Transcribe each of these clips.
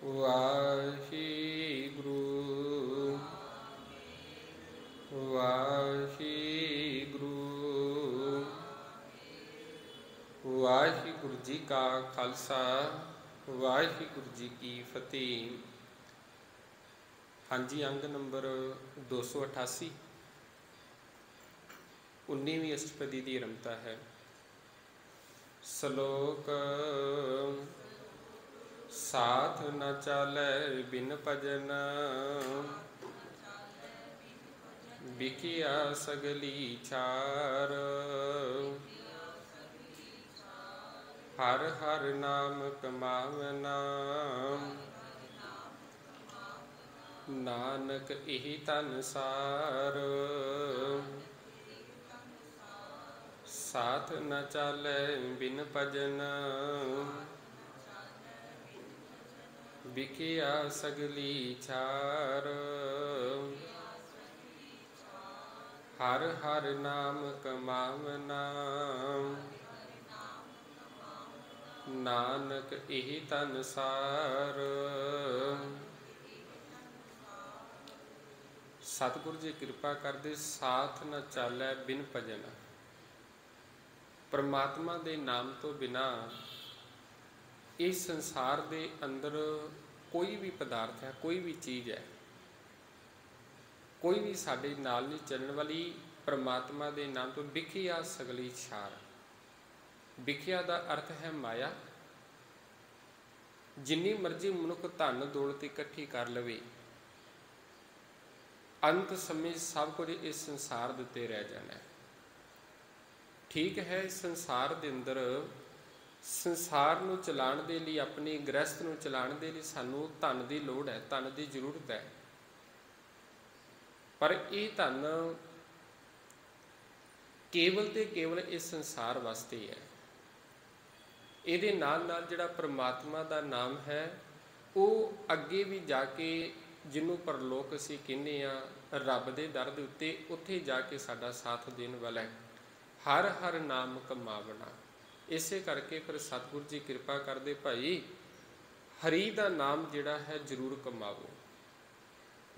ਵਾਹਿਗੁਰੂ ਵਾਹਿਗੁਰੂ ਵਾਹਿਗੁਰੂ ਜੀ ਕਾ ਖਾਲਸਾ ਵਾਹਿਗੁਰੂ ਜੀ ਕੀ ਫਤਿਹ। ਹਾਂਜੀ, ਅੰਗ ਨੰਬਰ 288 19ਵੀਂ ਅਸ਼ਟਪਦੀ ਦੀ ਰਮਤਾ ਹੈ। ਸ਼ਲੋਕ ਸਾਥ ਨ ਚਾਲੈ ਬਿਨ ਭਜਨ ਬਿਕਿਆ ਸਗਲੀ ਛਾਰ ਹਰ ਹਰ ਨਾਮ ਕਮਾਵਨਾ ਨਾਨਕ ਇਹੀ ਧਨ ਸਾਰ ਸਾਥ ਨ ਚਾਲੈ ਬਿਨ ਭਜਨ ਬਿਕਿਆ ਸਗਲੀ ਛਾਰ ਹਰ ਹਰ ਨਾਮ ਕਮਾਵਨਾ ਨਾਨਕ ਇਹੀ ਧਨ ਸਾਰ। ਸਤਿਗੁਰੂ ਜੀ ਕਿਰਪਾ ਕਰਦੇ ਸਾਥ ਨਾ ਚਾਲੈ ਬਿਨ ਭਜਨ। ਪਰਮਾਤਮਾ ਦੇ ਨਾਮ ਤੋਂ ਬਿਨਾਂ ਇਸ ਸੰਸਾਰ ਦੇ ਅੰਦਰ ਕੋਈ ਵੀ ਪਦਾਰਥ ਹੈ, ਕੋਈ ਵੀ ਚੀਜ਼ ਹੈ, ਕੋਈ ਵੀ ਸਾਡੇ ਨਾਲ ਨਹੀਂ ਚੱਲਣ ਵਾਲੀ। ਪਰਮਾਤਮਾ ਦੇ ਨਾਮ ਤੋਂ ਵਿਖਿਆ ਸਗਲੀ ਛਾਰ। ਵਿਖਿਆ ਦਾ ਅਰਥ ਹੈ ਮਾਇਆ। ਜਿੰਨੀ ਮਰਜ਼ੀ ਮਨੁੱਖ ਧਨ ਦੌਲਤ ਇਕੱਠੀ ਕਰ ਲਵੇ, ਅੰਤ ਸਮੇਂ ਸਭ ਕੁਝ ਇਸ ਸੰਸਾਰ ਦੇ ਉੱਤੇ ਰਹਿ ਜਾਣਾ। ਠੀਕ ਹੈ, ਇਸ ਸੰਸਾਰ ਦੇ ਅੰਦਰ ਸੰਸਾਰ ਨੂੰ ਚਲਾਉਣ ਦੇ ਲਈ, ਆਪਣੀ ਗ੍ਰਸਥ ਨੂੰ ਚਲਾਉਣ ਦੇ ਲਈ ਸਾਨੂੰ ਧਨ ਦੀ ਲੋੜ ਹੈ, ਧਨ ਦੀ ਜ਼ਰੂਰਤ ਹੈ। ਪਰ ਇਹ ਧਨ ਕੇਵਲ ਤੇ ਕੇਵਲ ਇਸ ਸੰਸਾਰ ਵਾਸਤੇ ਹੈ। ਇਹਦੇ ਨਾਲ ਨਾਲ ਜਿਹੜਾ ਪਰਮਾਤਮਾ ਦਾ ਨਾਮ ਹੈ, ਉਹ ਅੱਗੇ ਵੀ ਜਾ ਕੇ, ਜਿਹਨੂੰ ਪਰਲੋਕ ਅਸੀਂ ਕਹਿੰਦੇ ਹਾਂ, ਰੱਬ ਦੇ ਦਰ ਦੇ ਉੱਤੇ, ਉੱਥੇ ਜਾ ਕੇ ਸਾਡਾ ਸਾਥ ਦੇਣ ਵਾਲਾ ਹੈ। ਹਰ ਹਰ ਨਾਮ ਕਮਾਵਣਾ। ਇਸੇ ਕਰਕੇ ਫਿਰ ਸਤਿਗੁਰੂ ਜੀ ਕਿਰਪਾ ਕਰਦੇ, ਭਾਈ ਹਰੀ ਦਾ ਨਾਮ ਜਿਹੜਾ ਹੈ ਜ਼ਰੂਰ ਕਮਾਵੋ।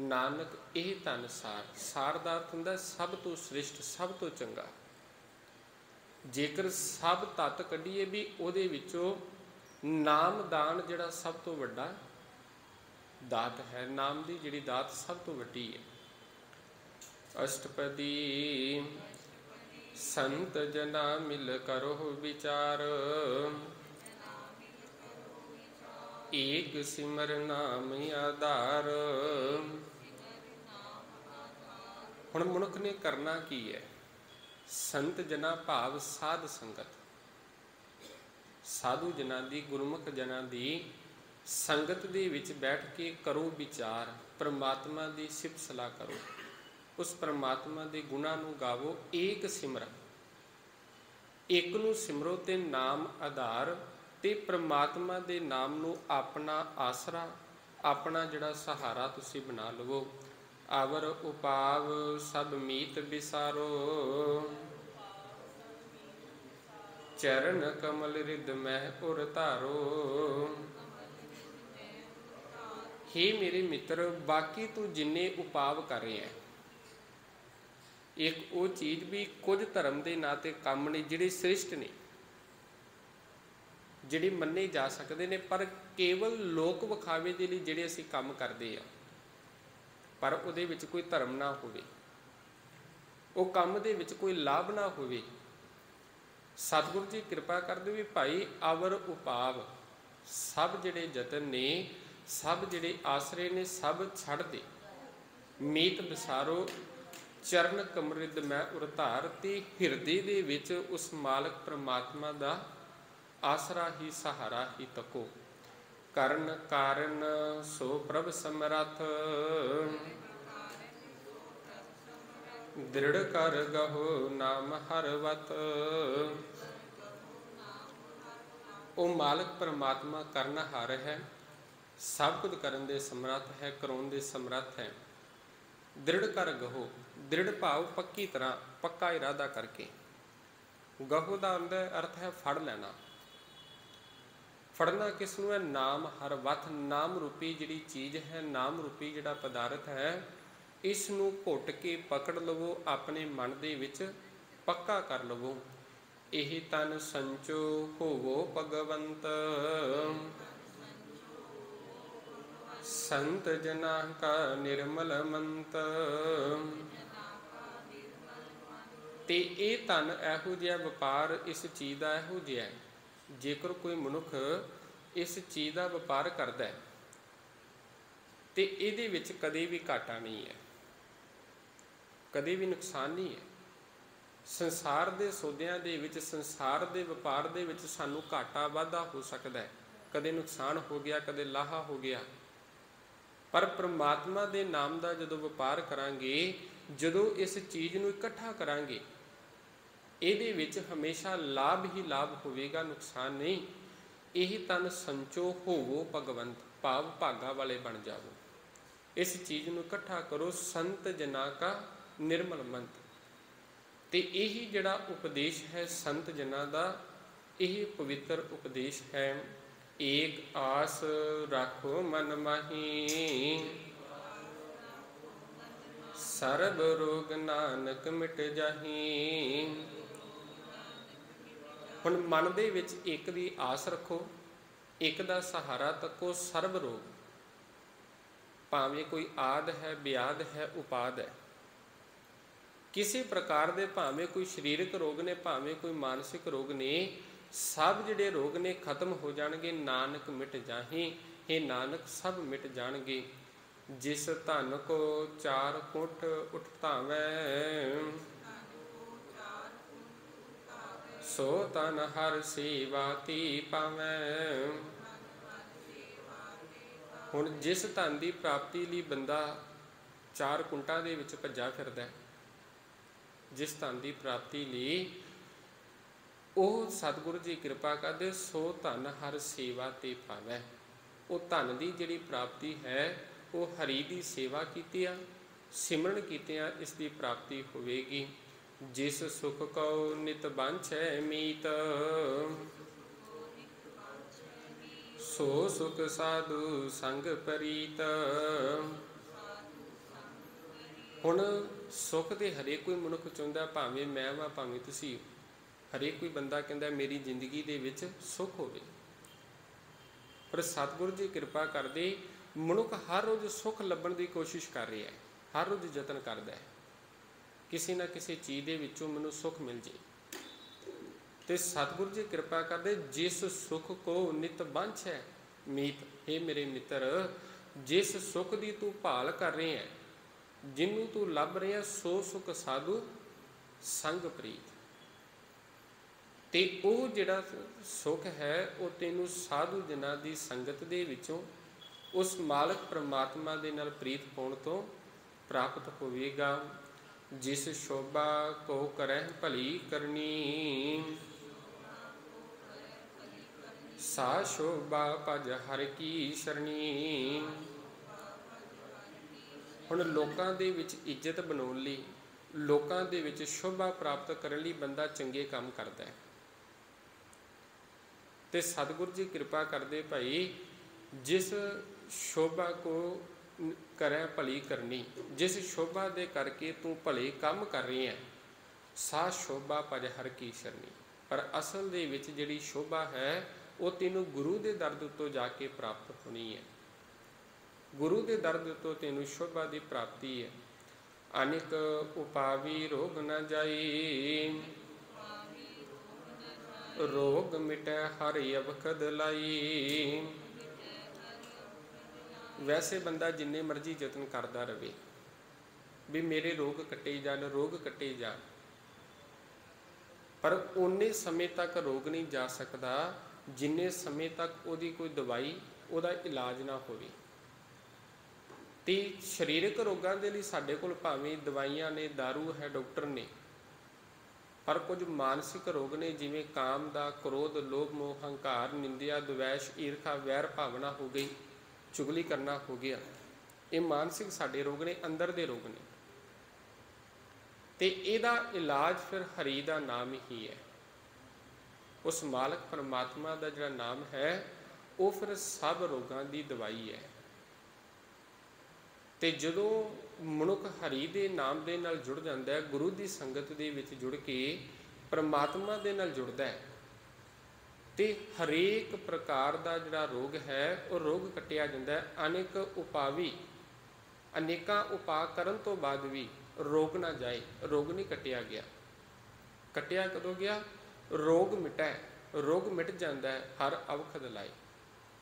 ਨਾਨਕ ਇਹ ਧਨ ਸਾਰ। ਸਾਰ ਦਾ ਅਰਥ ਹੁੰਦਾ ਸਭ ਤੋਂ ਸ੍ਰਿਸ਼ਟ, ਸਭ ਤੋਂ ਚੰਗਾ। ਜੇਕਰ ਸਭ ਤੱਤ ਕੱਢੀਏ ਵੀ ਉਹਦੇ ਵਿੱਚੋਂ ਨਾਮਦਾਨ ਜਿਹੜਾ ਸਭ ਤੋਂ ਵੱਡਾ ਦਾਤ ਹੈ, ਨਾਮ ਦੀ ਜਿਹੜੀ ਦਾਤ ਸਭ ਤੋਂ ਵੱਡੀ ਹੈ। ਅਸ਼ਟਪਦੀ ਸੰਤ ਜਨਾ ਮਿਲ ਕਰੋ ਵਿਚਾਰ ਏਕ ਸਿਮਰ ਨਾਮ ਆਧਾਰ। ਹੁਣ ਮਨੁੱਖ ਨੇ ਕਰਨਾ ਕੀ ਹੈ? ਸੰਤ ਜਨਾਂ ਭਾਵ ਸਾਧ ਸੰਗਤ, ਸਾਧੂ ਜਨਾਂ ਦੀ, ਗੁਰਮੁਖ ਜਨਾਂ ਦੀ ਸੰਗਤ ਦੇ ਵਿੱਚ ਬੈਠ ਕੇ ਕਰੋ ਵਿਚਾਰ। ਪਰਮਾਤਮਾ ਦੀ ਸਿਫਤ ਸਲਾਹ ਕਰੋ, ਉਸ ਪਰਮਾਤਮਾ ਦੇ ਗੁਣਾਂ ਨੂੰ ਗਾਵੋ। ਏਕ ਸਿਮਰ, ਇੱਕ ਨੂੰ ਸਿਮਰੋ ਤੇ ਨਾਮ ਆਧਾਰ, ਤੇ ਪਰਮਾਤਮਾ ਦੇ ਨਾਮ ਨੂੰ ਆਪਣਾ ਆਸਰਾ, ਆਪਣਾ ਜਿਹੜਾ ਸਹਾਰਾ ਤੁਸੀਂ ਬਣਾ ਲਵੋ। ਆਵਰ ਉਪਾਵ ਸਭ ਮੀਤ ਵਿਸਾਰੋ ਚਰਨ ਕਮਲ ਰਿਦ ਮਹਿ ਉਰ ਧਾਰੋ। ਹੇ ਮੇਰੇ ਮਿੱਤਰ, ਬਾਕੀ ਤੂੰ ਜਿੰਨੇ ਉਪਾਵ ਕਰ ਰਹੇ ਹੈ, ਇੱਕ ਉਹ ਚੀਜ਼ ਵੀ ਕੁਝ ਧਰਮ ਦੇ ਨਾਂ 'ਤੇ ਕੰਮ ਨੇ, ਜਿਹੜੇ ਸ੍ਰਿਸ਼ਟ ਨੇ, ਜਿਹੜੇ ਮੰਨੇ ਜਾ ਸਕਦੇ ਨੇ, ਪਰ ਕੇਵਲ ਲੋਕ ਵਿਖਾਵੇ ਦੇ ਲਈ ਜਿਹੜੇ ਅਸੀਂ ਕੰਮ ਕਰਦੇ ਆ, ਪਰ ਉਹਦੇ ਵਿੱਚ ਕੋਈ ਧਰਮ ਨਾ ਹੋਵੇ, ਉਹ ਕੰਮ ਦੇ ਵਿੱਚ ਕੋਈ ਲਾਭ ਨਾ ਹੋਵੇ। ਸਤਿਗੁਰੂ ਜੀ ਕਿਰਪਾ ਕਰਦੇ ਵੀ ਭਾਈ ਆਵਰ ਉਪਾਵ, ਸਭ ਜਿਹੜੇ ਯਤਨ ਨੇ, ਸਭ ਜਿਹੜੇ ਆਸਰੇ ਨੇ, ਸਭ ਛੱਡ ਦੇ। ਮੀਤ ਵਿਸਾਰੋ ਚਰਨ ਕਮਰਿਦ ਮੈਂ ਉਰ ਧਾਰ, ਤੇ ਹਿਰਦੇ ਦੇ ਵਿੱਚ ਉਸ ਮਾਲਕ ਪਰਮਾਤਮਾ ਦਾ ਆਸਰਾ ਹੀ, ਸਹਾਰਾ ਹੀ ਤੱਕੋ। ਕਰਨ ਕਾਰਨ ਸੋ ਪ੍ਰਭ ਸਮਰੱਥ ਦ੍ਰਿੜ ਕਰ ਗਹੋ ਨਾਮ ਹਰ ਵਤ। ਉਹ ਮਾਲਕ ਪਰਮਾਤਮਾ ਕਰਨਹਾਰ ਹੈ, ਸਭ ਕੁਝ ਕਰਨ ਦੇ ਸਮਰੱਥ ਹੈ, ਕਰਾਉਣ ਦੇ ਸਮਰੱਥ ਹੈ। ਦ੍ਰਿੜ ਕਰ ਗਹੋ, ਦ੍ਰਿੜ ਭਾਵ ਪੱਕੀ ਤਰ੍ਹਾਂ, ਪੱਕਾ ਇਰਾਦਾ ਕਰਕੇ। ਗਹੋ ਦਾ ਅੰਦਰ ਅਰਥ ਹੈ ਫੜ ਲੈਣਾ। ਫੜਨਾ ਕਿਸ ਨੂੰ ਹੈ? ਨਾਮ ਹਰ ਵਥ। ਨਾਮ ਰੂਪੀ ਜਿਹੜੀ ਚੀਜ਼ ਹੈ, ਨਾਮ ਰੂਪੀ ਜਿਹੜਾ ਪਦਾਰਥ ਹੈ, ਇਸ ਨੂੰ ਘੁੱਟ ਕੇ ਪਕੜ ਲਵੋ, ਆਪਣੇ ਮਨ ਦੇ ਵਿੱਚ ਪੱਕਾ ਕਰ ਲਵੋ। ਇਹ ਤਨ ਸੰਚੋ ਹੋਵੋ ਭਗਵੰਤ, ਸੰਤ ਜਨਾ ਕਾ ਨਿਰਮਲ ਮੰਤ। ਤੇ ਇਹ ਧਨ ਇਹੋ ਜਿਹਾ ਵਪਾਰ ਇਸ ਚੀਜ਼ ਦਾ ਇਹੋ ਜਿਹਾ, ਜੇਕਰ ਕੋਈ ਮਨੁੱਖ ਇਸ ਚੀਜ਼ ਦਾ ਵਪਾਰ ਕਰਦਾ ਹੈ ਤੇ ਇਹਦੇ ਵਿੱਚ ਕਦੇ ਵੀ ਘਾਟਾ ਨਹੀਂ ਹੈ, ਕਦੇ ਵੀ ਨੁਕਸਾਨ ਨਹੀਂ ਹੈ। ਸੰਸਾਰ ਦੇ ਸੌਦਿਆਂ ਦੇ ਵਿੱਚ, ਸੰਸਾਰ ਦੇ ਵਪਾਰ ਦੇ ਵਿੱਚ ਸਾਨੂੰ ਘਾਟਾ ਵਾਧਾ ਹੋ ਸਕਦਾ ਹੈ, ਕਦੇ ਨੁਕਸਾਨ ਹੋ ਗਿਆ, ਕਦੇ ਲਾਹਾ ਹੋ ਗਿਆ। ਪਰ ਪ੍ਰਮਾਤਮਾ ਦੇ ਨਾਮ ਦਾ ਜਦੋਂ ਵਪਾਰ ਕਰਾਂਗੇ, ਜਦੋਂ ਇਸ ਚੀਜ਼ ਨੂੰ ਇਕੱਠਾ ਕਰਾਂਗੇ, ਇਹਦੇ ਵਿੱਚ ਹਮੇਸ਼ਾ ਲਾਭ ਹੀ ਲਾਭ ਹੋਵੇਗਾ, ਨੁਕਸਾਨ ਨਹੀਂ। ਇਹ ਤਨ ਸੰਚੋ ਹੋਵੋ ਭਗਵੰਤ, ਭਾਵ ਭਾਗਾ ਵਾਲੇ ਬਣ ਜਾਵੋ। ਇਸ ਚੀਜ਼ ਨੂੰ ਇਕੱਠਾ ਕਰੋ, ਸੰਤ ਜਨਾ ਕਾ ਨਿਰਮਲ ਮੰਤ। ਤੇ ਇਹੀ ਜਿਹੜਾ ਉਪਦੇਸ਼ ਹੈ ਸੰਤ ਜਨਾਂ ਦਾ, ਇਹ ਪਵਿੱਤਰ ਉਪਦੇਸ਼ ਹੈ। ਏਕ ਆਸ ਰੱਖੋ ਮਨ ਮਾਹੀ, ਸਰਬ ਰੋਗ ਨਾਨਕ ਮਿਟ ਜਾਹੀ। ਹੁਣ ਮਨ ਦੇ ਵਿੱਚ ਇੱਕ ਦੀ ਆਸ ਰੱਖੋ, ਇੱਕ ਦਾ ਸਹਾਰਾ ਤੱਕੋ, ਸਰਬ ਰੋਗ, ਭਾਵੇਂ ਕੋਈ ਆਦ ਹੈ, ਬਿਆਦ ਹੈ, ਉਪਾਦ ਹੈ, ਕਿਸੇ ਪ੍ਰਕਾਰ ਦੇ, ਭਾਵੇਂ ਕੋਈ ਸਰੀਰਕ ਰੋਗ ਨੇ, ਭਾਵੇਂ ਕੋਈ ਮਾਨਸਿਕ ਰੋਗ ਨੇ, ਸਭ ਜਿਹੜੇ ਰੋਗ ਨੇ ਖਤਮ ਹੋ ਜਾਣਗੇ। ਨਾਨਕ ਮਿਟ ਜਾਹੀ, ਇਹ ਨਾਨਕ ਸਭ ਮਿਟ ਜਾਣਗੇ। ਜਿਸ ਧਨ ਕੋ ਚਾਰ ਕੁੰਠ ਉਠ ਧਾਵੈ, ਸੋ ਤਨ ਹਰ ਸੇਵਾ ਤੀ ਪਾਵੈ। ਹੁਣ ਜਿਸ ਧਨ ਦੀ ਪ੍ਰਾਪਤੀ ਲਈ ਬੰਦਾ ਚਾਰ ਕੁੰਟਾਂ ਦੇ ਵਿੱਚ ਭੱਜਾ ਫਿਰਦਾ, ਜਿਸ ਧਨ ਦੀ ਪ੍ਰਾਪਤੀ ਲਈ ਉਹ ਸਤਿਗੁਰੂ ਜੀ ਕਿਰਪਾ ਕਰਦੇ, ਸੋ ਧਨ ਹਰ ਸੇਵਾ ਤੇ ਪਾਵੈ। ਉਹ ਧਨ ਦੀ ਜਿਹੜੀ ਪ੍ਰਾਪਤੀ ਹੈ, ਉਹ ਹਰੀ ਦੀ ਸੇਵਾ ਕੀਤਿਆਂ, ਸਿਮਰਨ ਕੀਤਿਆਂ ਇਸ ਦੀ ਪ੍ਰਾਪਤੀ ਹੋਵੇਗੀ। ਜਿਸ ਸੁਖ ਕਉ ਨਿਤ ਬਾਂਛੈ ਮੀਤ, ਸੋ ਸੁਖ ਸਾਧੂ ਸੰਗ ਪ੍ਰੀਤ। ਹੁਣ ਸੁੱਖ ਦੇ ਹਰੇਕ ਕੋਈ ਮਨੁੱਖ ਚਾਹੁੰਦਾ, ਭਾਵੇਂ ਮੈਂ ਵਾਂ, ਭਾਵੇਂ ਤੁਸੀਂ, ਹਰੇਕ ਕੋਈ ਬੰਦਾ ਕਹਿੰਦਾ ਮੇਰੀ ਜ਼ਿੰਦਗੀ ਦੇ ਵਿੱਚ ਸੁੱਖ ਹੋਵੇ। ਪਰ ਸਤਿਗੁਰੂ ਜੀ ਕਿਰਪਾ ਕਰਦੇ, ਮਨੁੱਖ ਹਰ ਰੋਜ਼ ਸੁੱਖ ਲੱਭਣ ਦੀ ਕੋਸ਼ਿਸ਼ ਕਰ ਰਿਹਾ ਹੈ, ਹਰ ਰੋਜ਼ ਯਤਨ ਕਰਦਾ ਹੈ, ਕਿਸੇ ਨਾ ਕਿਸੇ ਚੀਜ਼ ਦੇ ਵਿੱਚੋਂ ਮੈਨੂੰ ਸੁੱਖ ਮਿਲ ਜੇ। ਤੇ ਸਤਿਗੁਰੂ ਜੀ ਕਿਰਪਾ ਕਰਦੇ, ਜਿਸ ਸੁੱਖ ਕੋ ਨਿਤ ਬਾਂਛੈ ਮੀਤ। ਇਹ ਮੇਰੇ ਮਿੱਤਰ, ਜਿਸ ਸੁੱਖ ਦੀ ਤੂੰ ਭਾਲ ਕਰ ਰਿਹਾ ਹੈ, ਜਿਹਨੂੰ ਤੂੰ ਲੱਭ ਰਿਹਾ, ਸੋ ਸੁਖ ਸਾਧੂ ਸੰਗ ਪ੍ਰੀਤ। ਤੇ ਉਹ ਜਿਹੜਾ ਸੁੱਖ ਹੈ, ਉਹ ਤੈਨੂੰ ਸਾਧੂ ਜਨਾਂ ਦੀ ਸੰਗਤ ਦੇ ਵਿੱਚੋਂ, ਉਸ ਮਾਲਕ ਪ੍ਰਮਾਤਮਾ ਦੇ ਨਾਲ ਪ੍ਰੀਤ ਹੋਣ ਤੋਂ ਪ੍ਰਾਪਤ ਹੋਵੇਗਾ। ਜਿਸ ਸ਼ੋਭਾ ਕੋ ਕਰਹਿ ਭਲੀ ਕਰਨੀ, ਸਾ ਸ਼ੋਭਾ ਭਜ ਹਰਿ ਕੀ ਸਰਣੀ। ਹੁਣ ਲੋਕਾਂ ਦੇ ਵਿੱਚ ਇੱਜ਼ਤ ਬਣਾਉਣ ਲਈ, ਲੋਕਾਂ ਦੇ ਵਿੱਚ ਸ਼ੋਭਾ ਪ੍ਰਾਪਤ ਕਰਨ ਲਈ ਬੰਦਾ ਚੰਗੇ ਕੰਮ ਕਰਦਾ ਹੈ। ਤੇ ਸਤਿਗੁਰੂ ਜੀ ਕਿਰਪਾ ਕਰਦੇ ਭਾਈ, ਜਿਸ ਸ਼ੋਭਾ ਕੋ ਕਰੈ ਭਲੀ ਕਰਨੀ, ਜਿਸ ਸ਼ੋਭਾ ਦੇ ਕਰਕੇ ਤੂੰ ਭਲੇ ਕੰਮ ਕਰ ਰਹੀ ਹੈ, ਸਾ ਸ਼ੋਭਾ ਭਜ ਹਰਿ ਕੀ ਸਰਣੀ। ਪਰ ਅਸਲ ਦੇ ਵਿੱਚ ਜਿਹੜੀ ਸ਼ੋਭਾ ਹੈ, ਉਹ ਤੈਨੂੰ ਗੁਰੂ ਦੇ ਦਰ ਉੱਤੋਂ ਜਾ ਕੇ ਪ੍ਰਾਪਤ ਹੋਣੀ ਹੈ। ਗੁਰੂ ਦੇ ਦਰ ਉੱਤੋਂ ਤੈਨੂੰ ਸ਼ੋਭਾ ਦੀ ਪ੍ਰਾਪਤੀ ਹੈ। ਅਨਿਕ ਉਪਾਵੀ ਰੋਗ ਨ ਜਾਈ, ਰੋਗ ਮਿਟੈ ਹਰਿ ਅਵਖਦ ਲਾਈ। ਵੈਸੇ ਬੰਦਾ ਜਿੰਨੇ ਮਰਜ਼ੀ ਯਤਨ ਕਰਦਾ ਰਹੇ ਵੀ ਮੇਰੇ ਰੋਗ ਕੱਟੇ ਜਾਣ, ਰੋਗ ਕੱਟੇ ਜਾਣ, ਪਰ ਓਨੇ ਸਮੇਂ ਤੱਕ ਰੋਗ ਨਹੀਂ ਜਾ ਸਕਦਾ ਜਿੰਨੇ ਸਮੇਂ ਤੱਕ ਉਹਦੀ ਕੋਈ ਦਵਾਈ, ਉਹਦਾ ਇਲਾਜ ਨਾ ਹੋਵੇ। ਤੇ ਸਰੀਰਕ ਰੋਗਾਂ ਦੇ ਲਈ ਸਾਡੇ ਕੋਲ ਭਾਵੇਂ ਦਵਾਈਆਂ ਨੇ, ਦਾਰੂ ਹੈ, ਡਾਕਟਰ ਨੇ, ਪਰ ਕੁਝ ਮਾਨਸਿਕ ਰੋਗ ਨੇ, ਜਿਵੇਂ ਕਾਮ ਦਾ, ਕ੍ਰੋਧ, ਲੋਭ, ਮੋਹ, ਹੰਕਾਰ, ਨਿੰਦਿਆ, ਦੁਵੈਸ਼, ਈਰਖਾ, ਵੈਰ ਭਾਵਨਾ ਹੋ ਗਈ, ਚੁਗਲੀ ਕਰਨਾ ਹੋ ਗਿਆ। ਇਹ ਮਾਨਸਿਕ ਸਾਡੇ ਰੋਗ ਨੇ, ਅੰਦਰ ਦੇ ਰੋਗ ਨੇ। ਤੇ ਇਹਦਾ ਇਲਾਜ ਫਿਰ ਹਰੀ ਦਾ ਨਾਮ ਹੀ ਹੈ। ਉਸ ਮਾਲਕ ਪਰਮਾਤਮਾ ਦਾ ਜਿਹੜਾ ਨਾਮ ਹੈ, ਉਹ ਫਿਰ ਸਭ ਰੋਗਾਂ ਦੀ ਦਵਾਈ ਹੈ। ਤੇ ਜਦੋਂ ਮਨੁੱਖ ਹਰੀ ਦੇ ਨਾਮ ਦੇ ਨਾਲ ਜੁੜ ਜਾਂਦਾ ਹੈ, ਗੁਰੂ ਦੀ ਸੰਗਤ ਦੇ ਵਿੱਚ ਜੁੜ ਕੇ ਪਰਮਾਤਮਾ ਦੇ ਨਾਲ ਜੁੜਦਾ ਹੈ, ਤੇ ਹਰੇਕ ਪ੍ਰਕਾਰ ਦਾ ਜਿਹੜਾ ਰੋਗ ਹੈ ਉਹ ਰੋਗ ਕੱਟਿਆ ਜਾਂਦਾ ਹੈ। ਅਨੇਕ ਉਪਾਵੀ, ਅਨੇਕਾਂ ਉਪਾਅ ਕਰਨ ਤੋਂ ਬਾਅਦ ਵੀ ਰੋਗ ਨਾ ਜਾਏ, ਰੋਗ ਨਹੀਂ ਕੱਟਿਆ ਗਿਆ। ਕੱਟਿਆ ਕਦੋਂ ਗਿਆ? ਰੋਗ ਮਿਟੈ, ਰੋਗ ਮਿਟ ਜਾਂਦਾ ਹੈ ਹਰ ਅਵਖਦ ਲਾਏ,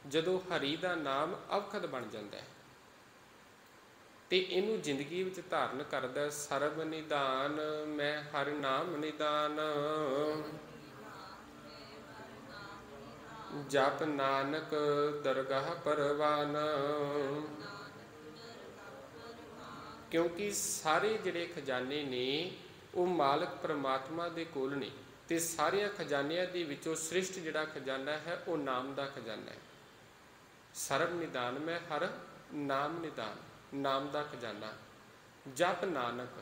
ਜਦੋਂ ਹਰੀ ਦਾ ਨਾਮ ਅਵਖਦ ਬਣ ਜਾਂਦਾ ਹੈ ਤੇ ਇਹਨੂੰ ਜ਼ਿੰਦਗੀ ਵਿੱਚ ਧਾਰਨ ਕਰਦਾ। ਸਰਬ ਨਿਦਾਨ ਮੈਂ ਹਰਿ ਨਾਮ ਨਿਦਾਨ, ਜਪ ਨਾਨਕ ਦਰਗਾਹ ਪਰਵਾਨ। ਕਿਉਂਕਿ ਸਾਰੇ ਜਿਹੜੇ ਖਜ਼ਾਨੇ ਨੇ ਉਹ ਮਾਲਕ ਪਰਮਾਤਮਾ ਦੇ ਕੋਲ ਨੇ, ਤੇ ਸਾਰਿਆਂ ਖਜ਼ਾਨਿਆਂ ਦੇ ਵਿੱਚੋਂ ਸ੍ਰਿਸ਼ਟ ਜਿਹੜਾ ਖਜ਼ਾਨਾ ਹੈ ਉਹ ਨਾਮ ਦਾ ਖਜ਼ਾਨਾ ਹੈ। ਸਰਬ ਨਿਦਾਨ ਮੈਂ ਹਰ ਨਾਮ ਨਿਦਾਨ, ਨਾਮ ਦਾ ਖਜ਼ਾਨਾ। ਜਪ ਨਾਨਕ,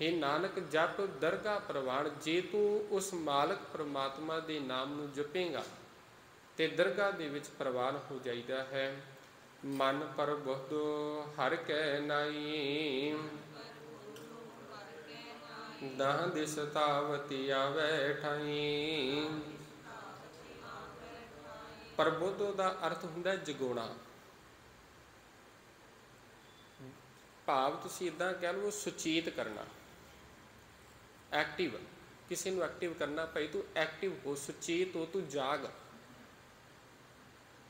हे ਨਾਨਕ ਜਪ ਦਰਗਾਹ ਪ੍ਰਵਾਨ। ਜੇ ਤੂੰ ਉਸ ਮਾਲਕ ਪਰਮਾਤਮਾ ਦੇ ਨਾਮ ਨੂੰ ਜਪੇਂਗਾ ਤੇ ਦਰਗਾਹ ਦੇ ਵਿੱਚ ਪ੍ਰਵਾਨ ਹੋ ਜਾਈਦਾ ਹੈ। ਮਨ ਪ੍ਰਬੁੱਧ ਹਰਿ ਕੈ ਨਾਈ, ਦਾਹ ਦਿਸ ਤਾਵਤੀ ਆਵੈ ਠਾਈ। ਪ੍ਰਬੁੱਧ ਦਾ ਅਰਥ ਹੁੰਦਾ ਜਗਾਉਣਾ, ਭਾਵ ਤੁਸੀਂ ਇੱਦਾਂ ਕਹਿ ਲਓ ਸੁਚੇਤ ਕਰਨਾ, ਐਕਟਿਵ। ਕਿਸੇ ਨੂੰ ਐਕਟਿਵ ਕਰਨਾ, ਭਾਈ ਤੂੰ ਐਕਟਿਵ ਹੋ, ਸੁਚੇਤ ਹੋ, ਤੂੰ ਜਾਗ।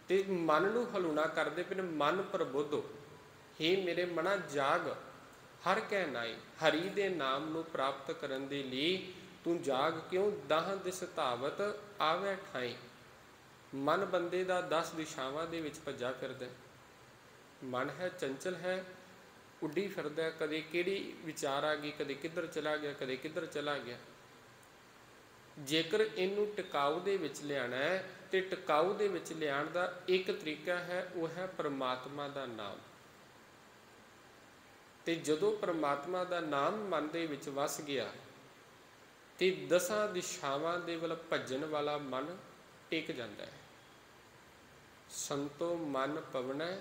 ਤੇ ਮਨ ਨੂੰ ਹਲੂਣਾ ਕਰਦੇ ਪਏ, ਮਨ ਪ੍ਰਬੁੱਧ ਹੋ, ਹੇ ਮੇਰੇ ਮਨਾ ਜਾਗ। ਹਰ ਕਹਿ ਨਾਈ, ਹਰੀ ਦੇ ਨਾਮ ਨੂੰ ਪ੍ਰਾਪਤ ਕਰਨ ਦੇ ਲਈ ਤੂੰ ਜਾਗ। ਕਿਉਂ? ਦਾਹ ਦਿਸ ਧਾਵਤ ਆਵੈ ਠਾਈ। ਮਨ ਬੰਦੇ ਦਾ 10 ਦਿਸ਼ਾਵਾਂ ਦੇ ਵਿੱਚ ਭੱਜਾ ਫਿਰਦਾ। ਮਨ ਹੈ ਚੰਚਲ ਹੈ, ਉੱਡੀ ਫਿਰਦਾ, ਕਦੇ ਕਿਹੜੀ ਵਿਚਾਰ ਆ ਗਈ, ਕਦੇ ਕਿੱਧਰ ਚਲਾ ਗਿਆ, ਕਦੇ ਕਿੱਧਰ ਚਲਾ ਗਿਆ। ਜੇਕਰ ਇਹਨੂੰ ਟਿਕਾਊ ਦੇ ਵਿੱਚ ਲਿਆਉਣਾ ਹੈ ਤੇ ਟਿਕਾਊ ਦੇ ਵਿੱਚ ਲਿਆਉਣ ਦਾ ਇੱਕ ਤਰੀਕਾ ਹੈ, ਉਹ ਹੈ ਪਰਮਾਤਮਾ ਦਾ ਨਾਮ। ਤੇ ਜਦੋਂ ਪਰਮਾਤਮਾ ਦਾ ਨਾਮ ਮਨ ਦੇ ਵਿੱਚ ਵਸ ਗਿਆ ਤੇ 10 ਦਿਸ਼ਾਵਾਂ ਦੇ ਵੱਲ ਭੱਜਣ ਵਾਲਾ ਮਨ ਟਿਕ ਜਾਂਦਾ ਹੈ। ਸੰਤੋ ਮਨ ਪਵਣੈ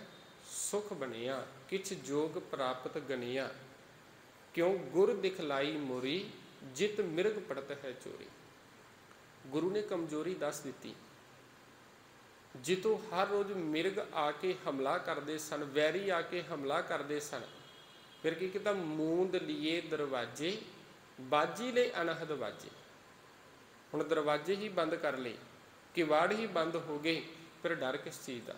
ਸੁਖ ਬਣਿਆ, ਕਿਛ ਜੋਗ ਪ੍ਰਾਪਤ ਗਣਿਆ। ਕਿਉਂ? ਗੁਰ ਦਿਖਲਾਈ ਮੋਰੀ, ਜਿਤ ਮਿਰਗ ਪੜਤ ਹੈ ਚੋਰੀ। ਗੁਰੂ ਨੇ ਕਮਜ਼ੋਰੀ ਦੱਸ ਦਿੱਤੀ। ਜਿੱਤੋਂ ਹਰ ਰੋਜ਼ ਮਿਰਗ ਆ ਕੇ ਹਮਲਾ ਕਰਦੇ ਸਨ, ਵੈਰੀ ਆ ਕੇ ਹਮਲਾ ਕਰਦੇ ਸਨ, ਫਿਰ ਕੀ ਕੀਤਾ? ਮੂੰਦ ਲੀਏ ਦਰਵਾਜ਼ੇ, ਬਾਜੀ ਲਈ ਅਨਹਦ ਵਾਜੇ। ਹੁਣ ਦਰਵਾਜ਼ੇ ਹੀ ਬੰਦ ਕਰ ਲਏ, ਕਿਵਾੜ ਹੀ ਬੰਦ ਹੋ ਗਏ, ਫਿਰ ਡਰ ਕਿਸ ਚੀਜ਼ ਦਾ?